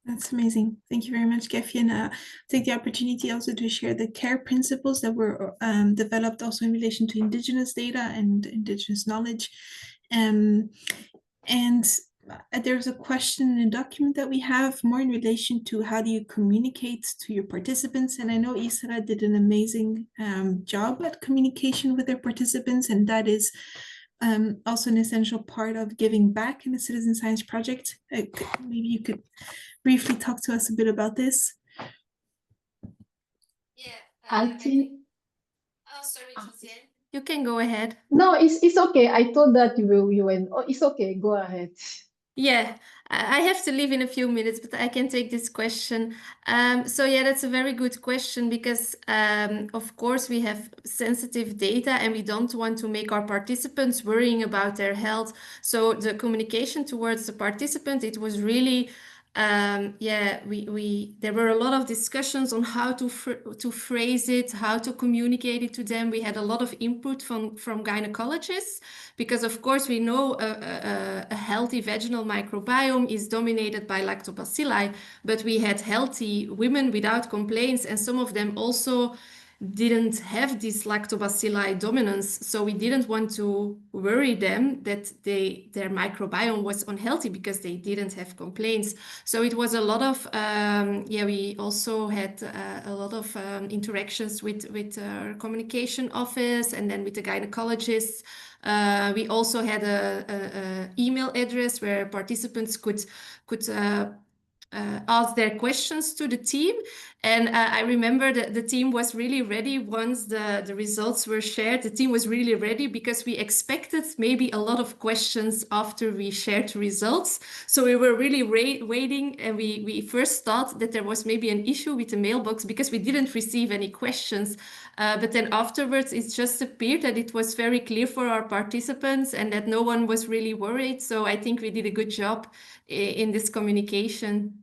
That's amazing. Thank you very much, Gefi. And take the opportunity also to share the CARE principles that were developed also in relation to Indigenous data and Indigenous knowledge. And there's a question in a document that we have more in relation to how do you communicate to your participants. And I know ISALA did an amazing job at communication with their participants, and that is also an essential part of giving back in the citizen science project. Maybe you could briefly talk to us a bit about this. Yeah, I think. Oh, sorry, Josiane. You can go ahead. No, it's okay. I thought that you went. Oh, it's okay. Go ahead. Yeah, I have to leave in a few minutes, but I can take this question. So yeah, that's a very good question because of course we have sensitive data and we don't want to make our participants worrying about their health. So the communication towards the participant, it was really yeah, there were a lot of discussions on how to phrase it, how to communicate it to them. We had a lot of input from gynecologists because, of course, we know a healthy vaginal microbiome is dominated by lactobacilli, but we had healthy women without complaints, and some of them also didn't have this lactobacilli dominance, so we didn't want to worry them that their microbiome was unhealthy because they didn't have complaints. So it was a lot of yeah, we also had a lot of interactions with our communication office and then with the gynecologists. We also had a email address where participants could ask their questions to the team. And I remember that the team was really ready once the results were shared. The team was really ready because we expected maybe a lot of questions after we shared the results. So we were really waiting, and we first thought that there was maybe an issue with the mailbox because we didn't receive any questions. But then afterwards, it just appeared that it was very clear for our participants and that no one was really worried. So I think we did a good job in this communication.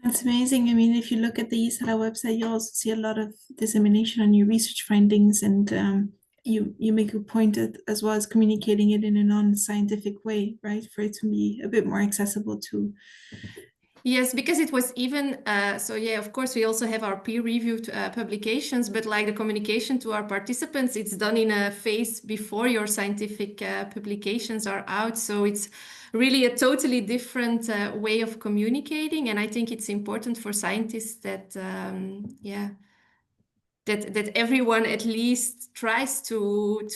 That's amazing. I mean, if you look at the ISALA website, you also see a lot of dissemination on your research findings, and you make a point as well as communicating it in a non-scientific way, right? For it to be a bit more accessible to. Yes, because it was even, so yeah, of course, we also have our peer-reviewed publications, but like the communication to our participants, it's done in a phase before your scientific publications are out. So it's really a totally different way of communicating. And I think it's important for scientists that, yeah, that everyone at least tries to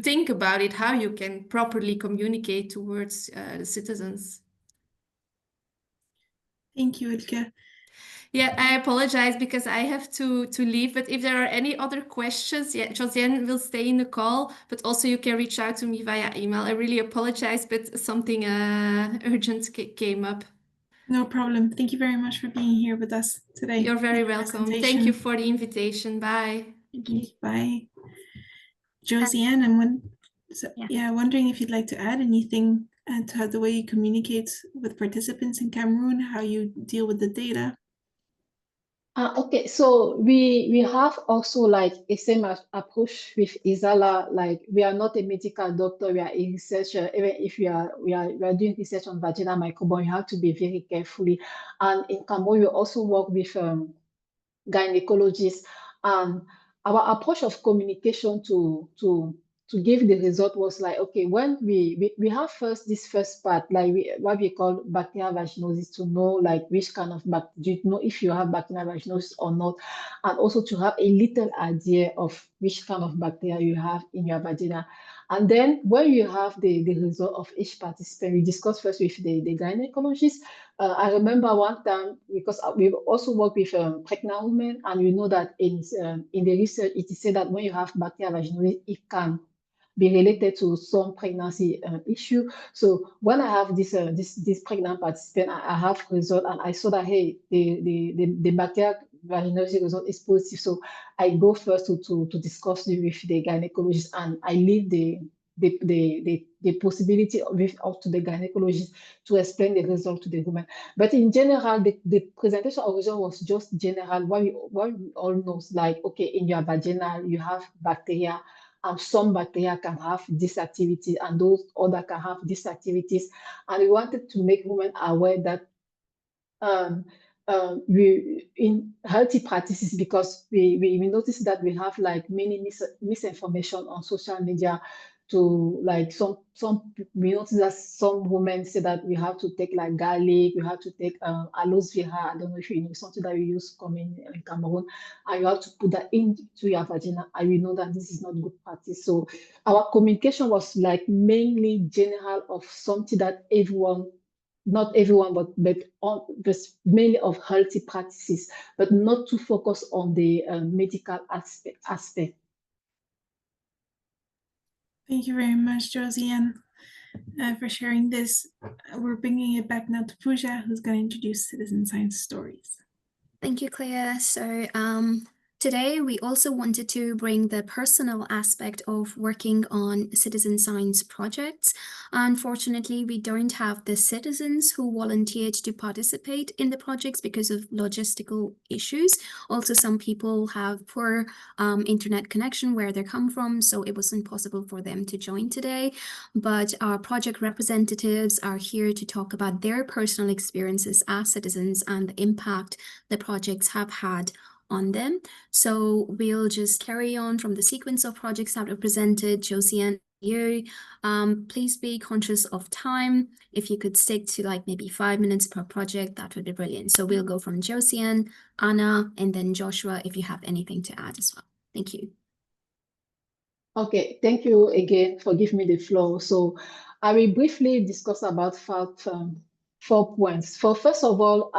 think about it, how you can properly communicate towards the citizens. Thank you, Ilke. Yeah, I apologize because I have to leave, but if there are any other questions, yeah, Josiane will stay in the call, but also you can reach out to me via email. I really apologize, but something urgent came up. No problem. Thank you very much for being here with us today. You're very welcome. Thank you for the invitation. Bye. Thank you. Bye. Josiane, I'm wondering if you'd like to add anything to how the way you communicate with participants in Cameroon, how you deal with the data. Okay, so we have also like a same approach with ISALA. Like we are not a medical doctor, we are a researcher. Even if we are doing research on vaginal microbiome, you have to be very carefully. And in Cameroon, we also work with gynecologists. And our approach of communication to give the result was like, okay, when we have this first part, like what we call bacterial vaginosis, to know like which kind of bacteria, you know if you have bacterial vaginosis or not, and also to have a little idea of which kind of bacteria you have in your vagina. And then when you have the result of each participant, we discuss first with the gynecologist. I remember one time, because we've also worked with pregnant women, and we know that in the research, it is said that when you have bacterial vaginosis, it can be related to some pregnancy issue. So when I have this pregnant participant, I have result, and I saw that, hey, the bacterial vaginosis result is positive. So I go first to discuss it with the gynecologist, and I leave the the possibility of up to the gynecologist to explain the result to the woman. But in general, the presentation of result was just general. What we all know, like, okay, in your vagina, you have bacteria, and some bacteria can have this activity, and those other can have these activities. And we wanted to make women aware that we in healthy practices, because we noticed that we have like many misinformation on social media. To like some we noticed that some women say that we have to take like garlic, we have to take aloe vera. I don't know if you know, something that we use common in Cameroon, and you have to put that into your vagina, and we know that this is not good practice. So our communication was like mainly general of something that everyone, not everyone, but mainly of healthy practices, but not to focus on the medical aspect. Thank you very much, Josiane, for sharing this. We're bringing it back now to Pooja, who's going to introduce citizen science stories. Thank you, Claire. So today we also wanted to bring the personal aspect of working on citizen science projects. Unfortunately, we don't have the citizens who volunteered to participate in the projects because of logistical issues. Also, some people have poor internet connection where they come from, so it wasn't possible for them to join today. But our project representatives are here to talk about their personal experiences as citizens and the impact the projects have had on them. So we'll just carry on from the sequence of projects that were presented. Josiane, you, please be conscious of time. If you could stick to like maybe 5 minutes per project, that would be brilliant. So we'll go from Josiane, Anna, and then Joshua, if you have anything to add as well. Thank you. Okay, thank you again for giving me the floor. So I will briefly discuss about 4 points. First of all,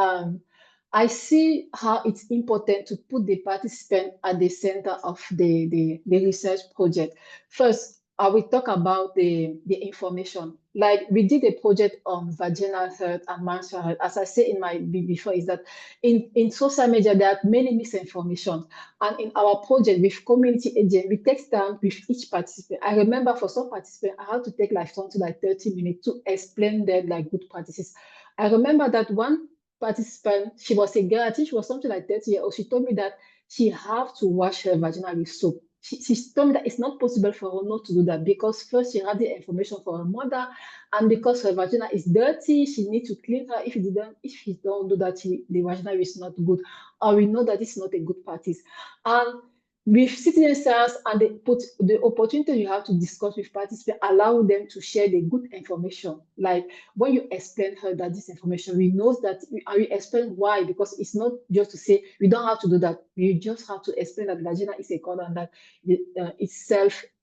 I see how it's important to put the participant at the center of the research project. First, I will talk about the information. Like we did a project on vaginal health and menstrual health. As I said in my before, is that in social media, there are many misinformation. And in our project with community agent, we take time with each participant. I remember for some participants, I had to take like something like 30 minutes to explain them like good practices. I remember that one participant, she was a girl, I think she was something like 30 years old. She told me that she have to wash her vagina with soap. She told me that it's not possible for her not to do that, because first she had the information for her mother, and because her vagina is dirty, she needs to clean her. If she don't do that, the vagina is not good. Or we know that it's not a good practice. And with citizen science and the opportunity you have to discuss with participants, allow them to share the good information. Like when you explain her that this information, we know that we explain why, because it's not just to say we don't have to do that. You just have to explain that vagina is a color and that it's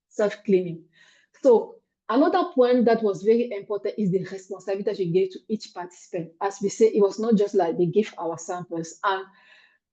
self-cleaning. So another point that was very important is the responsibility that you gave to each participant. As we say, it was not just like they give our samples. And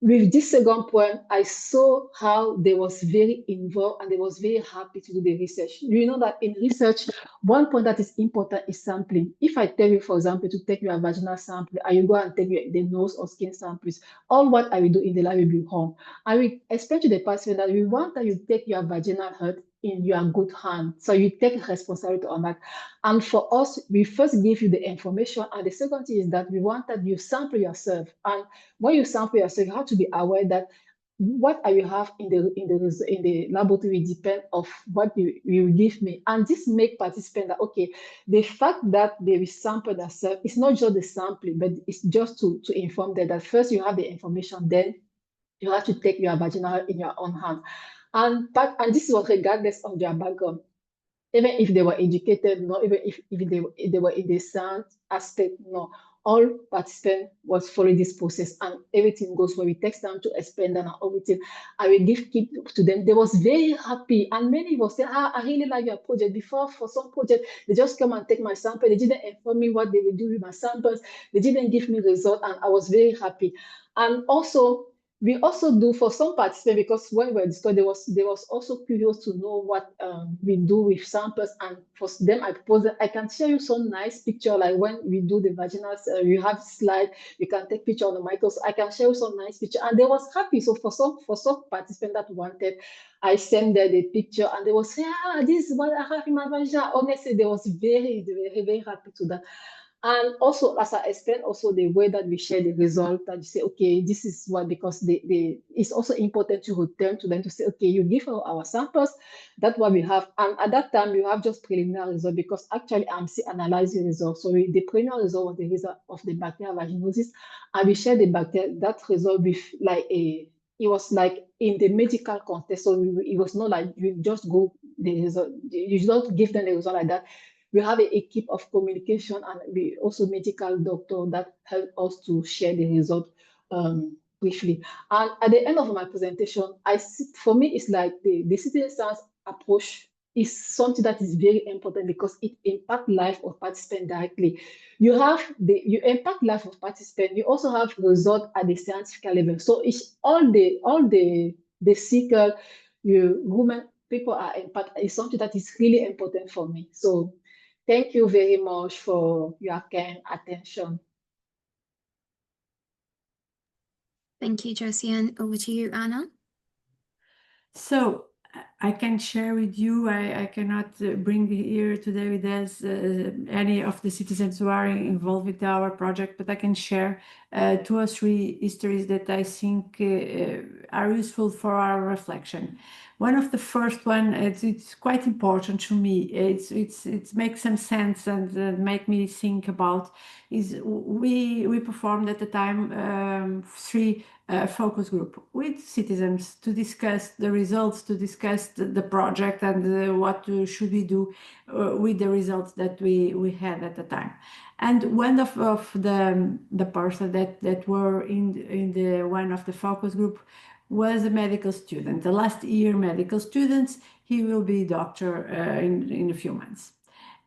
with this second point, I saw how they was very involved and they was very happy to do the research. You know that in research, one point that is important is sampling. If I tell you, for example, to take your vaginal sample, and you go and take the nose or skin samples, all what I will do in the lab will be wrong. I will explain to the participant that we want that you take your vaginal health in your good hand. So you take responsibility on that. And for us, we first give you the information. And the second thing is that we want that you sample yourself. And when you sample yourself, you have to be aware that what I will have in the laboratory depend of what you give me. And this make participants that, okay, the fact that they will sample themselves, it's not just the sampling, but it's just to inform them that first you have the information, then you have to take your vaginal in your own hand. And this was regardless of their background. Even if they were educated, no, even if they were in the science aspect, no. All participants was following this process, and everything goes well. We take time to explain that and everything. I will give keep to them. They was very happy, and many was saying, I really like your project. Before, for some project, they just come and take my sample. They didn't inform me what they will do with my samples. They didn't give me result, and I was very happy. And also, We also do for some participants, because when we were discussing, they was also curious to know what we do with samples, and for them I proposed that I can show you some nice picture, like when we do the vaginal, you have slide, you can take picture on the micro, so I can show you some nice picture, and they was happy. So for some participants that wanted, I sent them the picture, and they was say, this is what I have in my vagina. Honestly, they was very, very, very happy to that. And also, as I explained, also the way that we share the result, that you say, okay, this is what, because it's also important to return to them to say, okay, you give our samples, that's what we have. And at that time, you have just preliminary result, because actually I'm still analyzing results. So the preliminary result was the result of the bacterial vaginosis, and we share that result with it was like in the medical context. So it was not like you just go the result, you don't give them the result like that. We have an equipe of communication, and we also medical doctor that help us to share the result briefly. And at the end of my presentation, for me, it's like the citizen science approach is something that is very important, because it impacts life of participants directly. You impact life of participants. You also have result at the scientific level. So it's all the circle, women, people are impact is something that is really important for me. So thank you very much for your kind attention. Thank you, Josiane. Over to you, Anna. So I can share with you, I cannot bring here today with us any of the citizens who are involved with our project, but I can share 2 or 3 histories that I think are useful for our reflection. One of the first one, it's quite important to me. It makes some sense and make me think about, is we performed at the time 3 focus group with citizens to discuss the results, to discuss the project, and what should we do with the results that we had at the time. And one of the person that were in the one of the focus group was a medical student, the last year medical student. He will be doctor in a few months.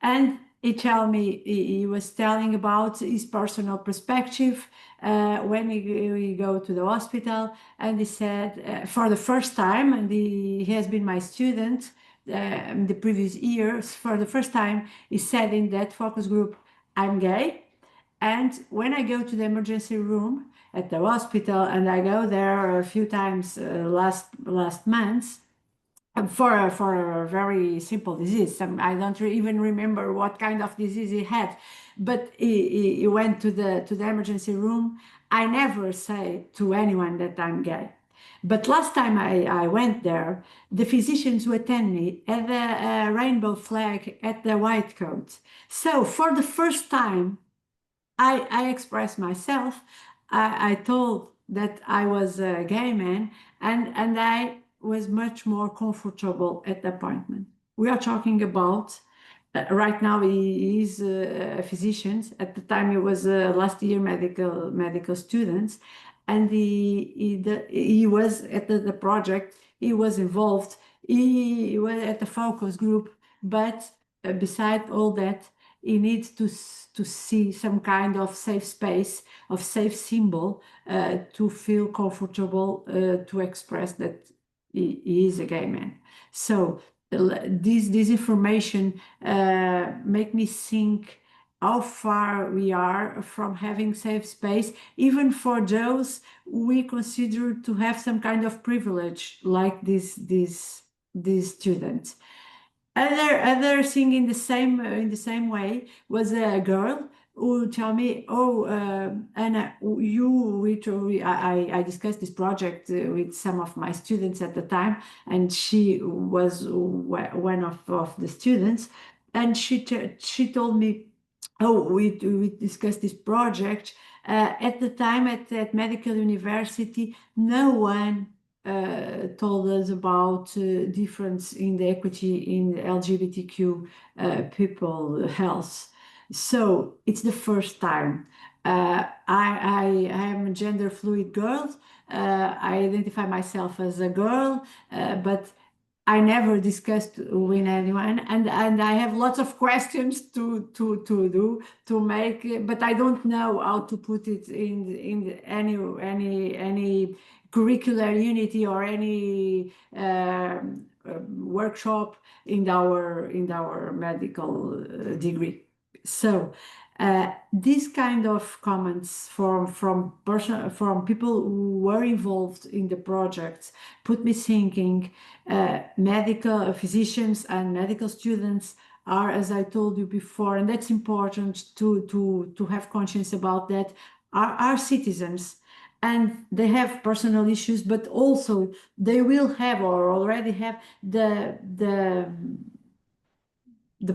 And he was telling about his personal perspective when he go to the hospital, and he said for the first time, and he has been my student the previous years, for the first time he said in that focus group, I'm gay. And when I go to the emergency room at the hospital, and I go there a few times last month, for a very simple disease. I don't even remember what kind of disease he had, but he went to the emergency room. I never say to anyone that I'm gay. But last time I went there, the physicians who attend me had a rainbow flag at the white coat. So for the first time, I expressed myself. I told that I was a gay man, and I was much more comfortable at the appointment. We are talking about right now he is a physician. At the time he was last year medical students, and he was at the project. He was involved. He was at the focus group, but beside all that, he needs to see some kind of safe space, of safe symbol, to feel comfortable to express that he is a gay man. So this information make me think how far we are from having safe space, even for those we consider to have some kind of privilege, like these students. Other thing in the same way was a girl who told me, "Oh, Anna, I discussed this project with some of my students at the time, and she was one of the students, and she told me, oh, we discussed this project at the time at Medical University. No one told us about difference in the equity in LGBTQ people health. So it's the first time. I am a gender fluid girl. I identify myself as a girl, but I never discussed with anyone, and I have lots of questions to make, but I don't know how to put it in any curricular unity or any workshop in our medical degree. So these kind of comments from people who were involved in the project put me thinking. Medical physicians and medical students are, as I told you before, and that's important to have conscience about that, are citizens. And they have personal issues, but also they will have or already have the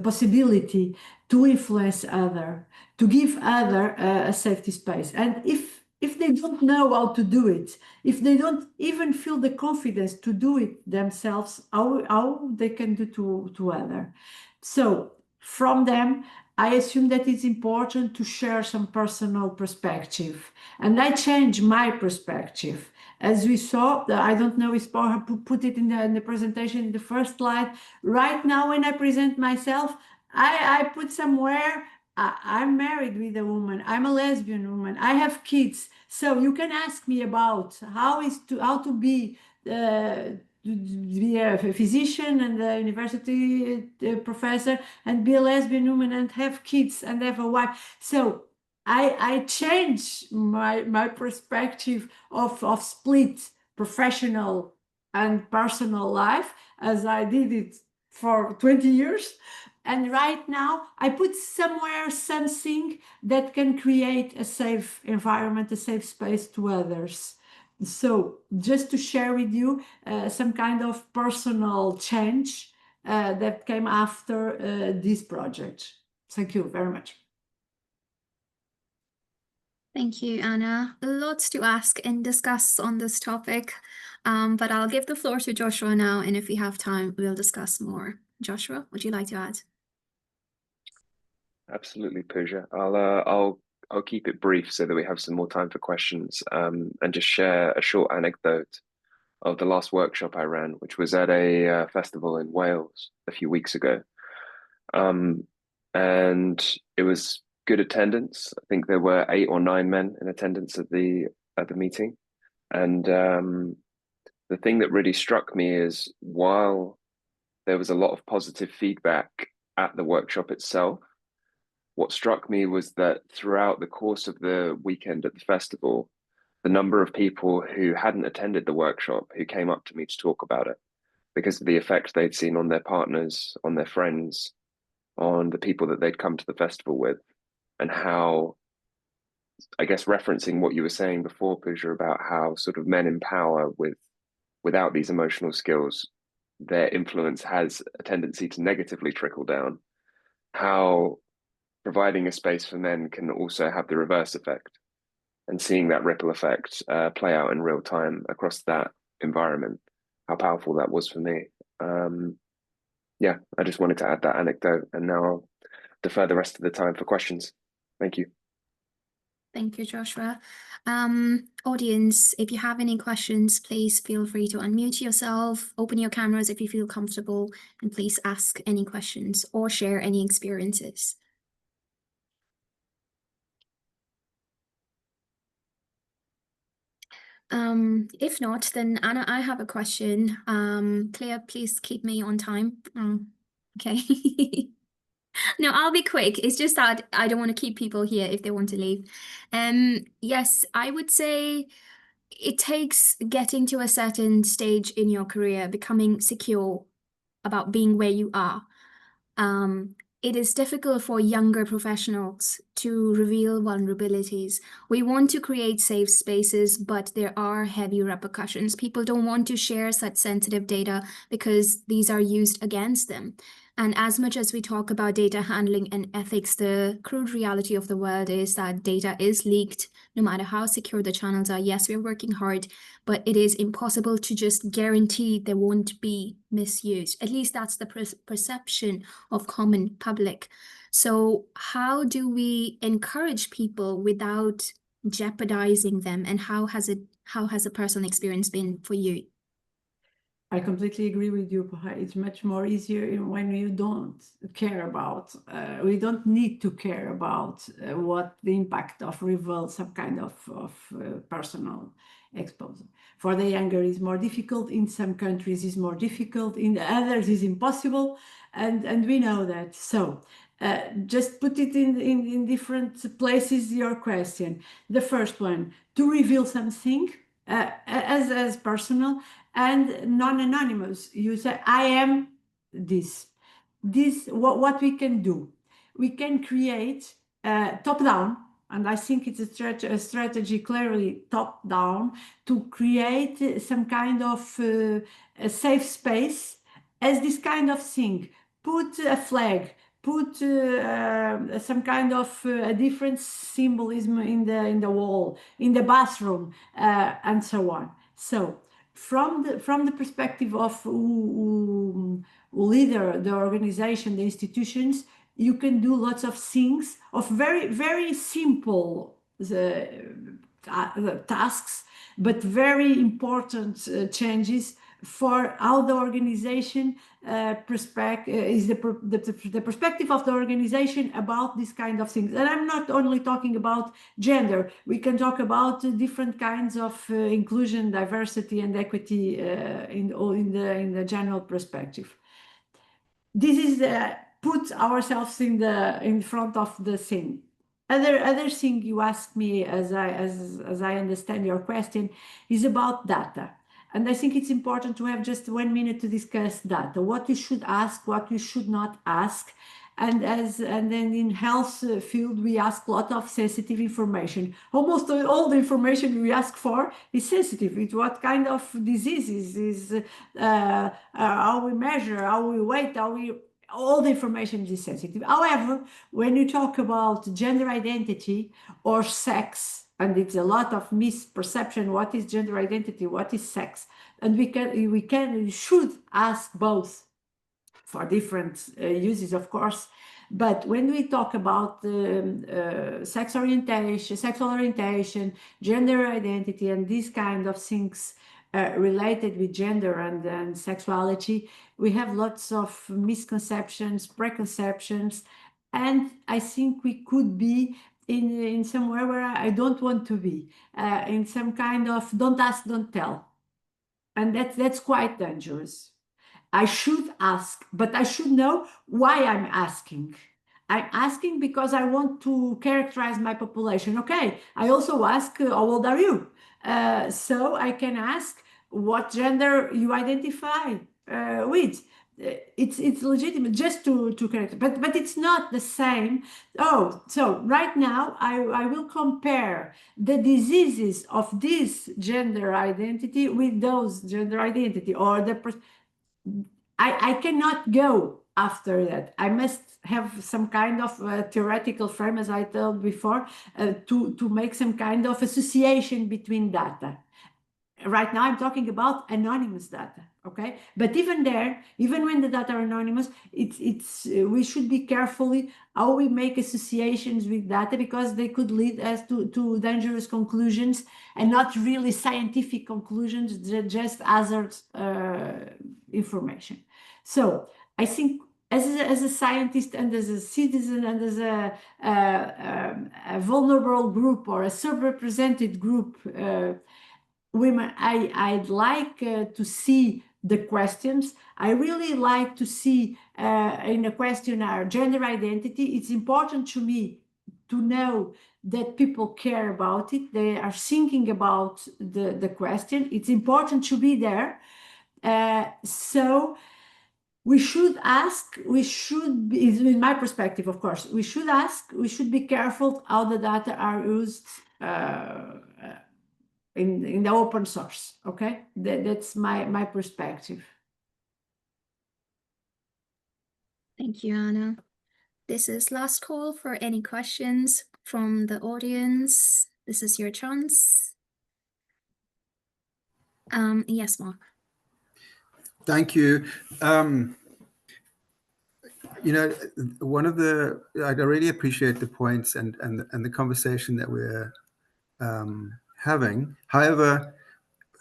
possibility to influence other, to give other a safety space. And if they don't know how to do it, if they don't even feel the confidence to do it themselves, how they can do to other. So from them, I assume that it's important to share some personal perspective. And I change my perspective. As we saw, I don't know if Paul put it in the presentation in the first slide. Right now, when I present myself, I put somewhere, I'm married with a woman, I'm a lesbian woman, I have kids. So you can ask me about how to be a physician and a university professor and be a lesbian woman and have kids and have a wife. So I change my perspective of split professional and personal life, as I did it for 20 years. And right now I put somewhere something that can create a safe environment, a safe space to others. So just to share with you some kind of personal change that came after this project. Thank you very much. Thank you, Anna. Lots to ask and discuss on this topic, but I'll give the floor to Joshua now, and if we have time, we'll discuss more. Joshua, would you like to add? Absolutely, Pooja. I'll keep it brief so that we have some more time for questions, and just share a short anecdote of the last workshop I ran, which was at a festival in Wales a few weeks ago. And it was good attendance. I think there were 8 or 9 men in attendance at the meeting. And the thing that really struck me is, while there was a lot of positive feedback at the workshop itself, what struck me was that throughout the course of the weekend at the festival, the number of people who hadn't attended the workshop who came up to me to talk about it because of the effect they'd seen on their partners, on their friends, on the people that they'd come to the festival with, and how, I guess, referencing what you were saying before, Pooja, about how sort of men in power without these emotional skills, their influence has a tendency to negatively trickle down, how providing a space for men can also have the reverse effect, and seeing that ripple effect play out in real time across that environment, how powerful that was for me. Yeah, I just wanted to add that anecdote, and now I'll defer the rest of the time for questions. Thank you. Thank you, Joshua. Audience, if you have any questions, please feel free to unmute yourself, open your cameras if you feel comfortable, and please ask any questions or share any experiences. If not, then Anna, I have a question. Claire, please keep me on time. Okay. No, I'll be quick. It's just that I don't want to keep people here if they want to leave. Yes, I would say it takes getting to a certain stage in your career, becoming secure about being where you are. It is difficult for younger professionals to reveal vulnerabilities. We want to create safe spaces, but there are heavy repercussions. People don't want to share such sensitive data because these are used against them. And as much as we talk about data handling and ethics, the crude reality of the world is that data is leaked, no matter how secure the channels are. Yes, we're working hard, but it is impossible to just guarantee there won't be misuse. At least that's the perception of common public. So how do we encourage people without jeopardizing them? And how has a personal experience been for you? I completely agree with you, Paha. It's much more easier when you don't care about, we don't need to care about what the impact of reveal some kind of personal exposure. For the younger is more difficult, in some countries is more difficult, in others is impossible, and we know that. So just put it in different places, your question. The first one, to reveal something as personal, and non-anonymous. You say, I am this. What we can do, we can create top-down, and I think it's a strategy clearly top-down, to create some kind of a safe space as this kind of thing. Put a flag, put some kind of a different symbolism in the wall, in the bathroom, and so on. So from the perspective of who leader the organization, the institutions, you can do lots of things of very, very simple tasks, but very important changes for how the organization is the perspective of the organization about this kind of things. And I'm not only talking about gender. We can talk about different kinds of inclusion, diversity, and equity in the general perspective. This is put ourselves in front of the thing. Other thing you asked me, as I understand your question, is about data. And I think it's important to have just 1 minute to discuss data, what we should ask, what we should not ask. And then in health field, we ask a lot of sensitive information. Almost all the information we ask for is sensitive. It's what kind of diseases is, how we measure, how we weight, all the information is sensitive. However, when you talk about gender identity or sex, and it's a lot of misperception, what is gender identity, what is sex, and we should ask both for different uses, of course. But when we talk about sexual orientation, gender identity, and these kind of things related with gender and sexuality, we have lots of misconceptions, preconceptions, and I think we could be in somewhere where I don't want to be, in some kind of don't ask, don't tell. And that's quite dangerous. I should ask, but I should know why I'm asking. I'm asking because I want to characterize my population. Okay, I also ask, how old are you? So I can ask what gender you identify with. It's legitimate just to correct, but it's not the same. Oh, so right now I will compare the diseases of this gender identity with those gender identity, or I cannot go after that. I must have some kind of theoretical frame, as I told before, to make some kind of association between data. Right now, I'm talking about anonymous data, okay? But even there, even when the data are anonymous, we should be carefully how we make associations with data, because they could lead us to dangerous conclusions and not really scientific conclusions, just hazard information. So I think as a scientist and as a citizen and as a vulnerable group or a subrepresented group, women, I'd like to see the questions. I really like to see in a questionnaire gender identity. It's important to me to know that people care about it. They are thinking about the question. It's important to be there. So we should ask, we should be, in my perspective, of course, we should ask, we should be careful how the data are used in the open source, okay? That's my perspective. Thank you, Anna. This is last call for any questions from the audience. This is your chance. Yes, Mark. Thank you. You know, I really appreciate the points and the conversation that we're having. However,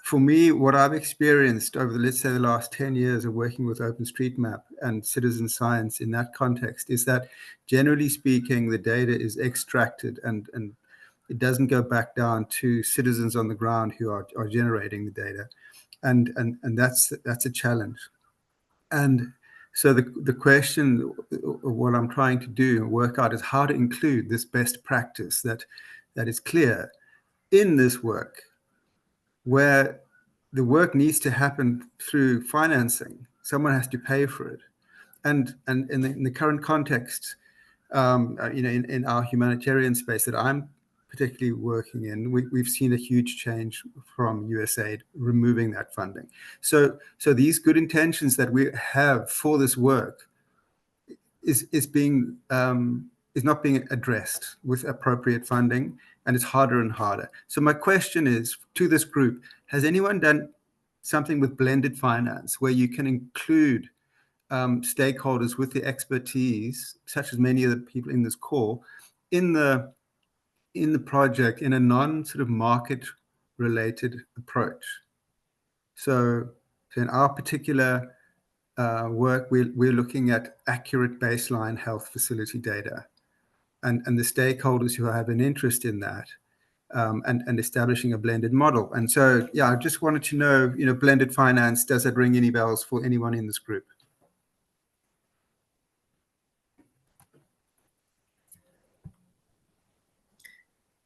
for me, what I've experienced over, let's say, the last 10 years of working with OpenStreetMap and citizen science in that context is that, generally speaking, the data is extracted and it doesn't go back down to citizens on the ground who are generating the data. And that's a challenge. And so the question, what I'm trying to do and work out is how to include this best practice that is clear in this work, where the work needs to happen through financing. Someone has to pay for it. And in the current context, in our humanitarian space that I'm particularly working in, we've seen a huge change from USAID removing that funding. So these good intentions that we have for this work is not being addressed with appropriate funding, and it's harder and harder. So my question is to this group: has anyone done something with blended finance where you can include stakeholders with the expertise, such as many of the people in this call, in the project in a non-sort of market-related approach? So in our particular work, we're looking at accurate baseline health facility data, and the stakeholders who have an interest in that, and establishing a blended model. And so, yeah, I just wanted to know, blended finance, does that ring any bells for anyone in this group?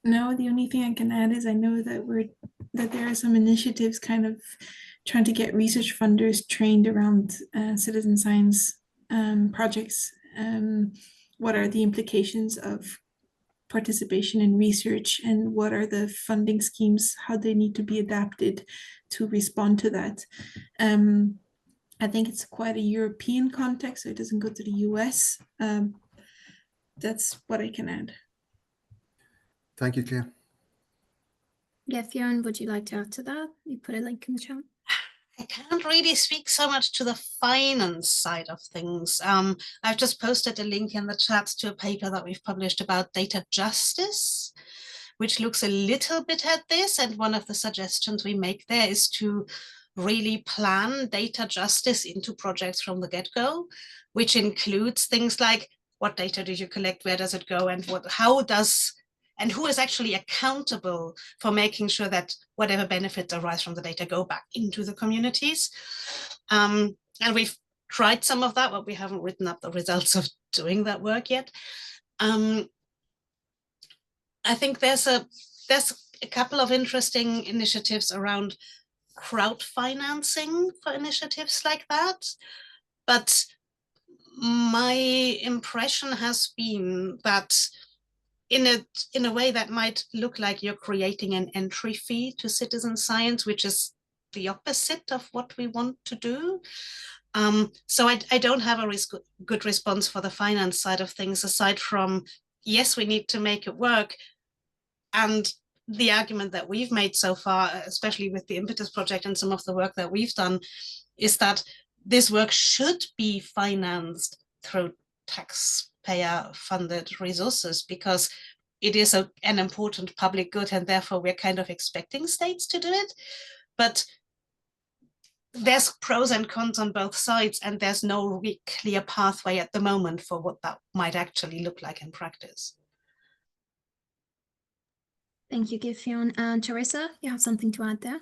No, the only thing I can add is I know that there are some initiatives kind of trying to get research funders trained around citizen science projects. What are the implications of participation in research, and what are the funding schemes, how they need to be adapted to respond to that. I think it's quite a European context, so it doesn't go to the US. That's what I can add. Thank you, Claire. Yeah, Fionn, would you like to add to that? You put a link in the chat. I can't really speak so much to the finance side of things. I've just posted a link in the chat to a paper that we've published about data justice, which looks a little bit at this. And one of the suggestions we make there is to really plan data justice into projects from the get-go, which includes things like, what data do you collect, where does it go, and who is actually accountable for making sure that whatever benefits arise from the data go back into the communities. And we've tried some of that, but we haven't written up the results of doing that work yet. I think there's a couple of interesting initiatives around crowd financing for initiatives like that. But my impression has been that in a way that might look like you're creating an entry fee to citizen science, which is the opposite of what we want to do. So I don't have a good response for the finance side of things, aside from, yes, we need to make it work. And the argument that we've made so far, especially with the Impetus project and some of the work that we've done, is that this work should be financed through taxpayer-funded resources, because it is an important public good, and therefore we're kind of expecting states to do it. But there's pros and cons on both sides, and there's no really clear pathway at the moment for what that might actually look like in practice. Thank you, Fionn. And Teresa, you have something to add there?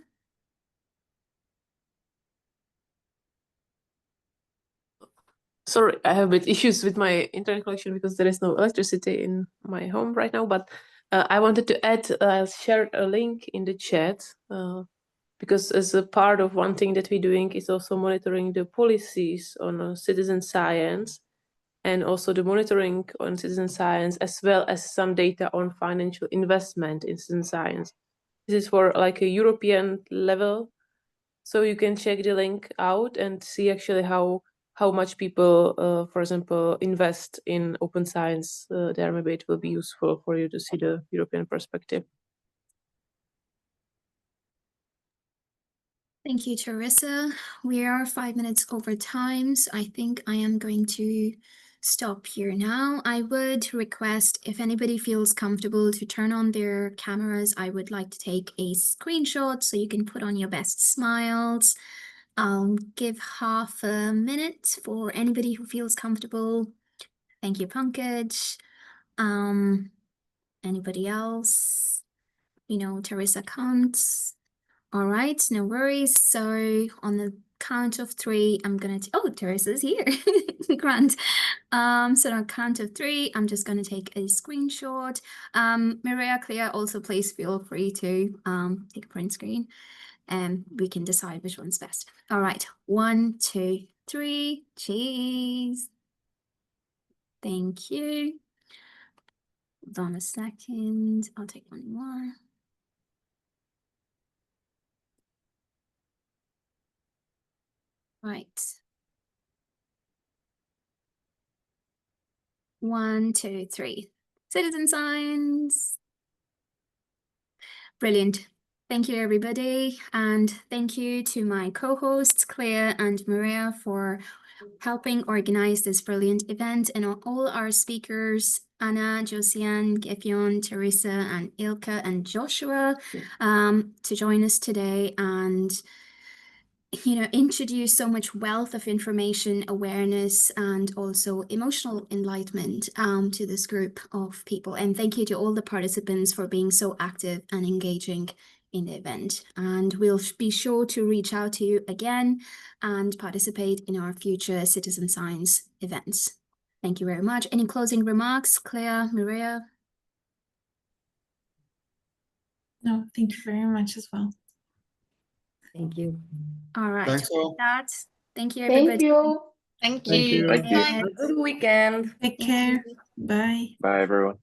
Sorry, I have a bit issues with my internet connection because there is no electricity in my home right now. But I wanted to add, shared a link in the chat, because as a part of one thing that we're doing is also monitoring the policies on citizen science, and also the monitoring on citizen science, as well as some data on financial investment in citizen science. This is for like a European level. So you can check the link out and see actually how much people, for example, invest in open science there. Maybe it will be useful for you to see the European perspective. Thank you, Teresa. We are 5 minutes over time, so I think I am going to stop here now. I would request if anybody feels comfortable to turn on their cameras. I would like to take a screenshot so you can put on your best smiles. I'll give half a minute for anybody who feels comfortable. Thank you, Pankaj. Anybody else? You know, Teresa counts. All right, no worries. So on the count of three, I'm gonna, oh, Teresa's here, Grant. So on the count of three, I'm just gonna take a screenshot. Maria, Claire, also please feel free to take a print screen and we can decide which one's best. All right, 1, 2, 3, cheese. Thank you. Hold on a second, I'll take one more. Right. 1, 2, 3. Citizen science. Brilliant. Thank you, everybody. And thank you to my co-hosts, Claire and Maria, for helping organize this brilliant event, and all our speakers, Anna, Josiane, Gefion, Teresa, and Ilka, and Joshua, to join us today and introduce so much wealth of information, awareness, and also emotional enlightenment to this group of people. And thank you to all the participants for being so active and engaging in the event. And we'll be sure to reach out to you again and participate in our future citizen science events. Thank you very much. Any closing remarks, Claire, Maria? No, thank you very much as well. Thank you. All right. Thanks all. With that, thank you, everybody. Thank you. Thank Thank you. you. Thank you. Bye. Have a good weekend. Take Thank care. you. Bye. Bye, everyone.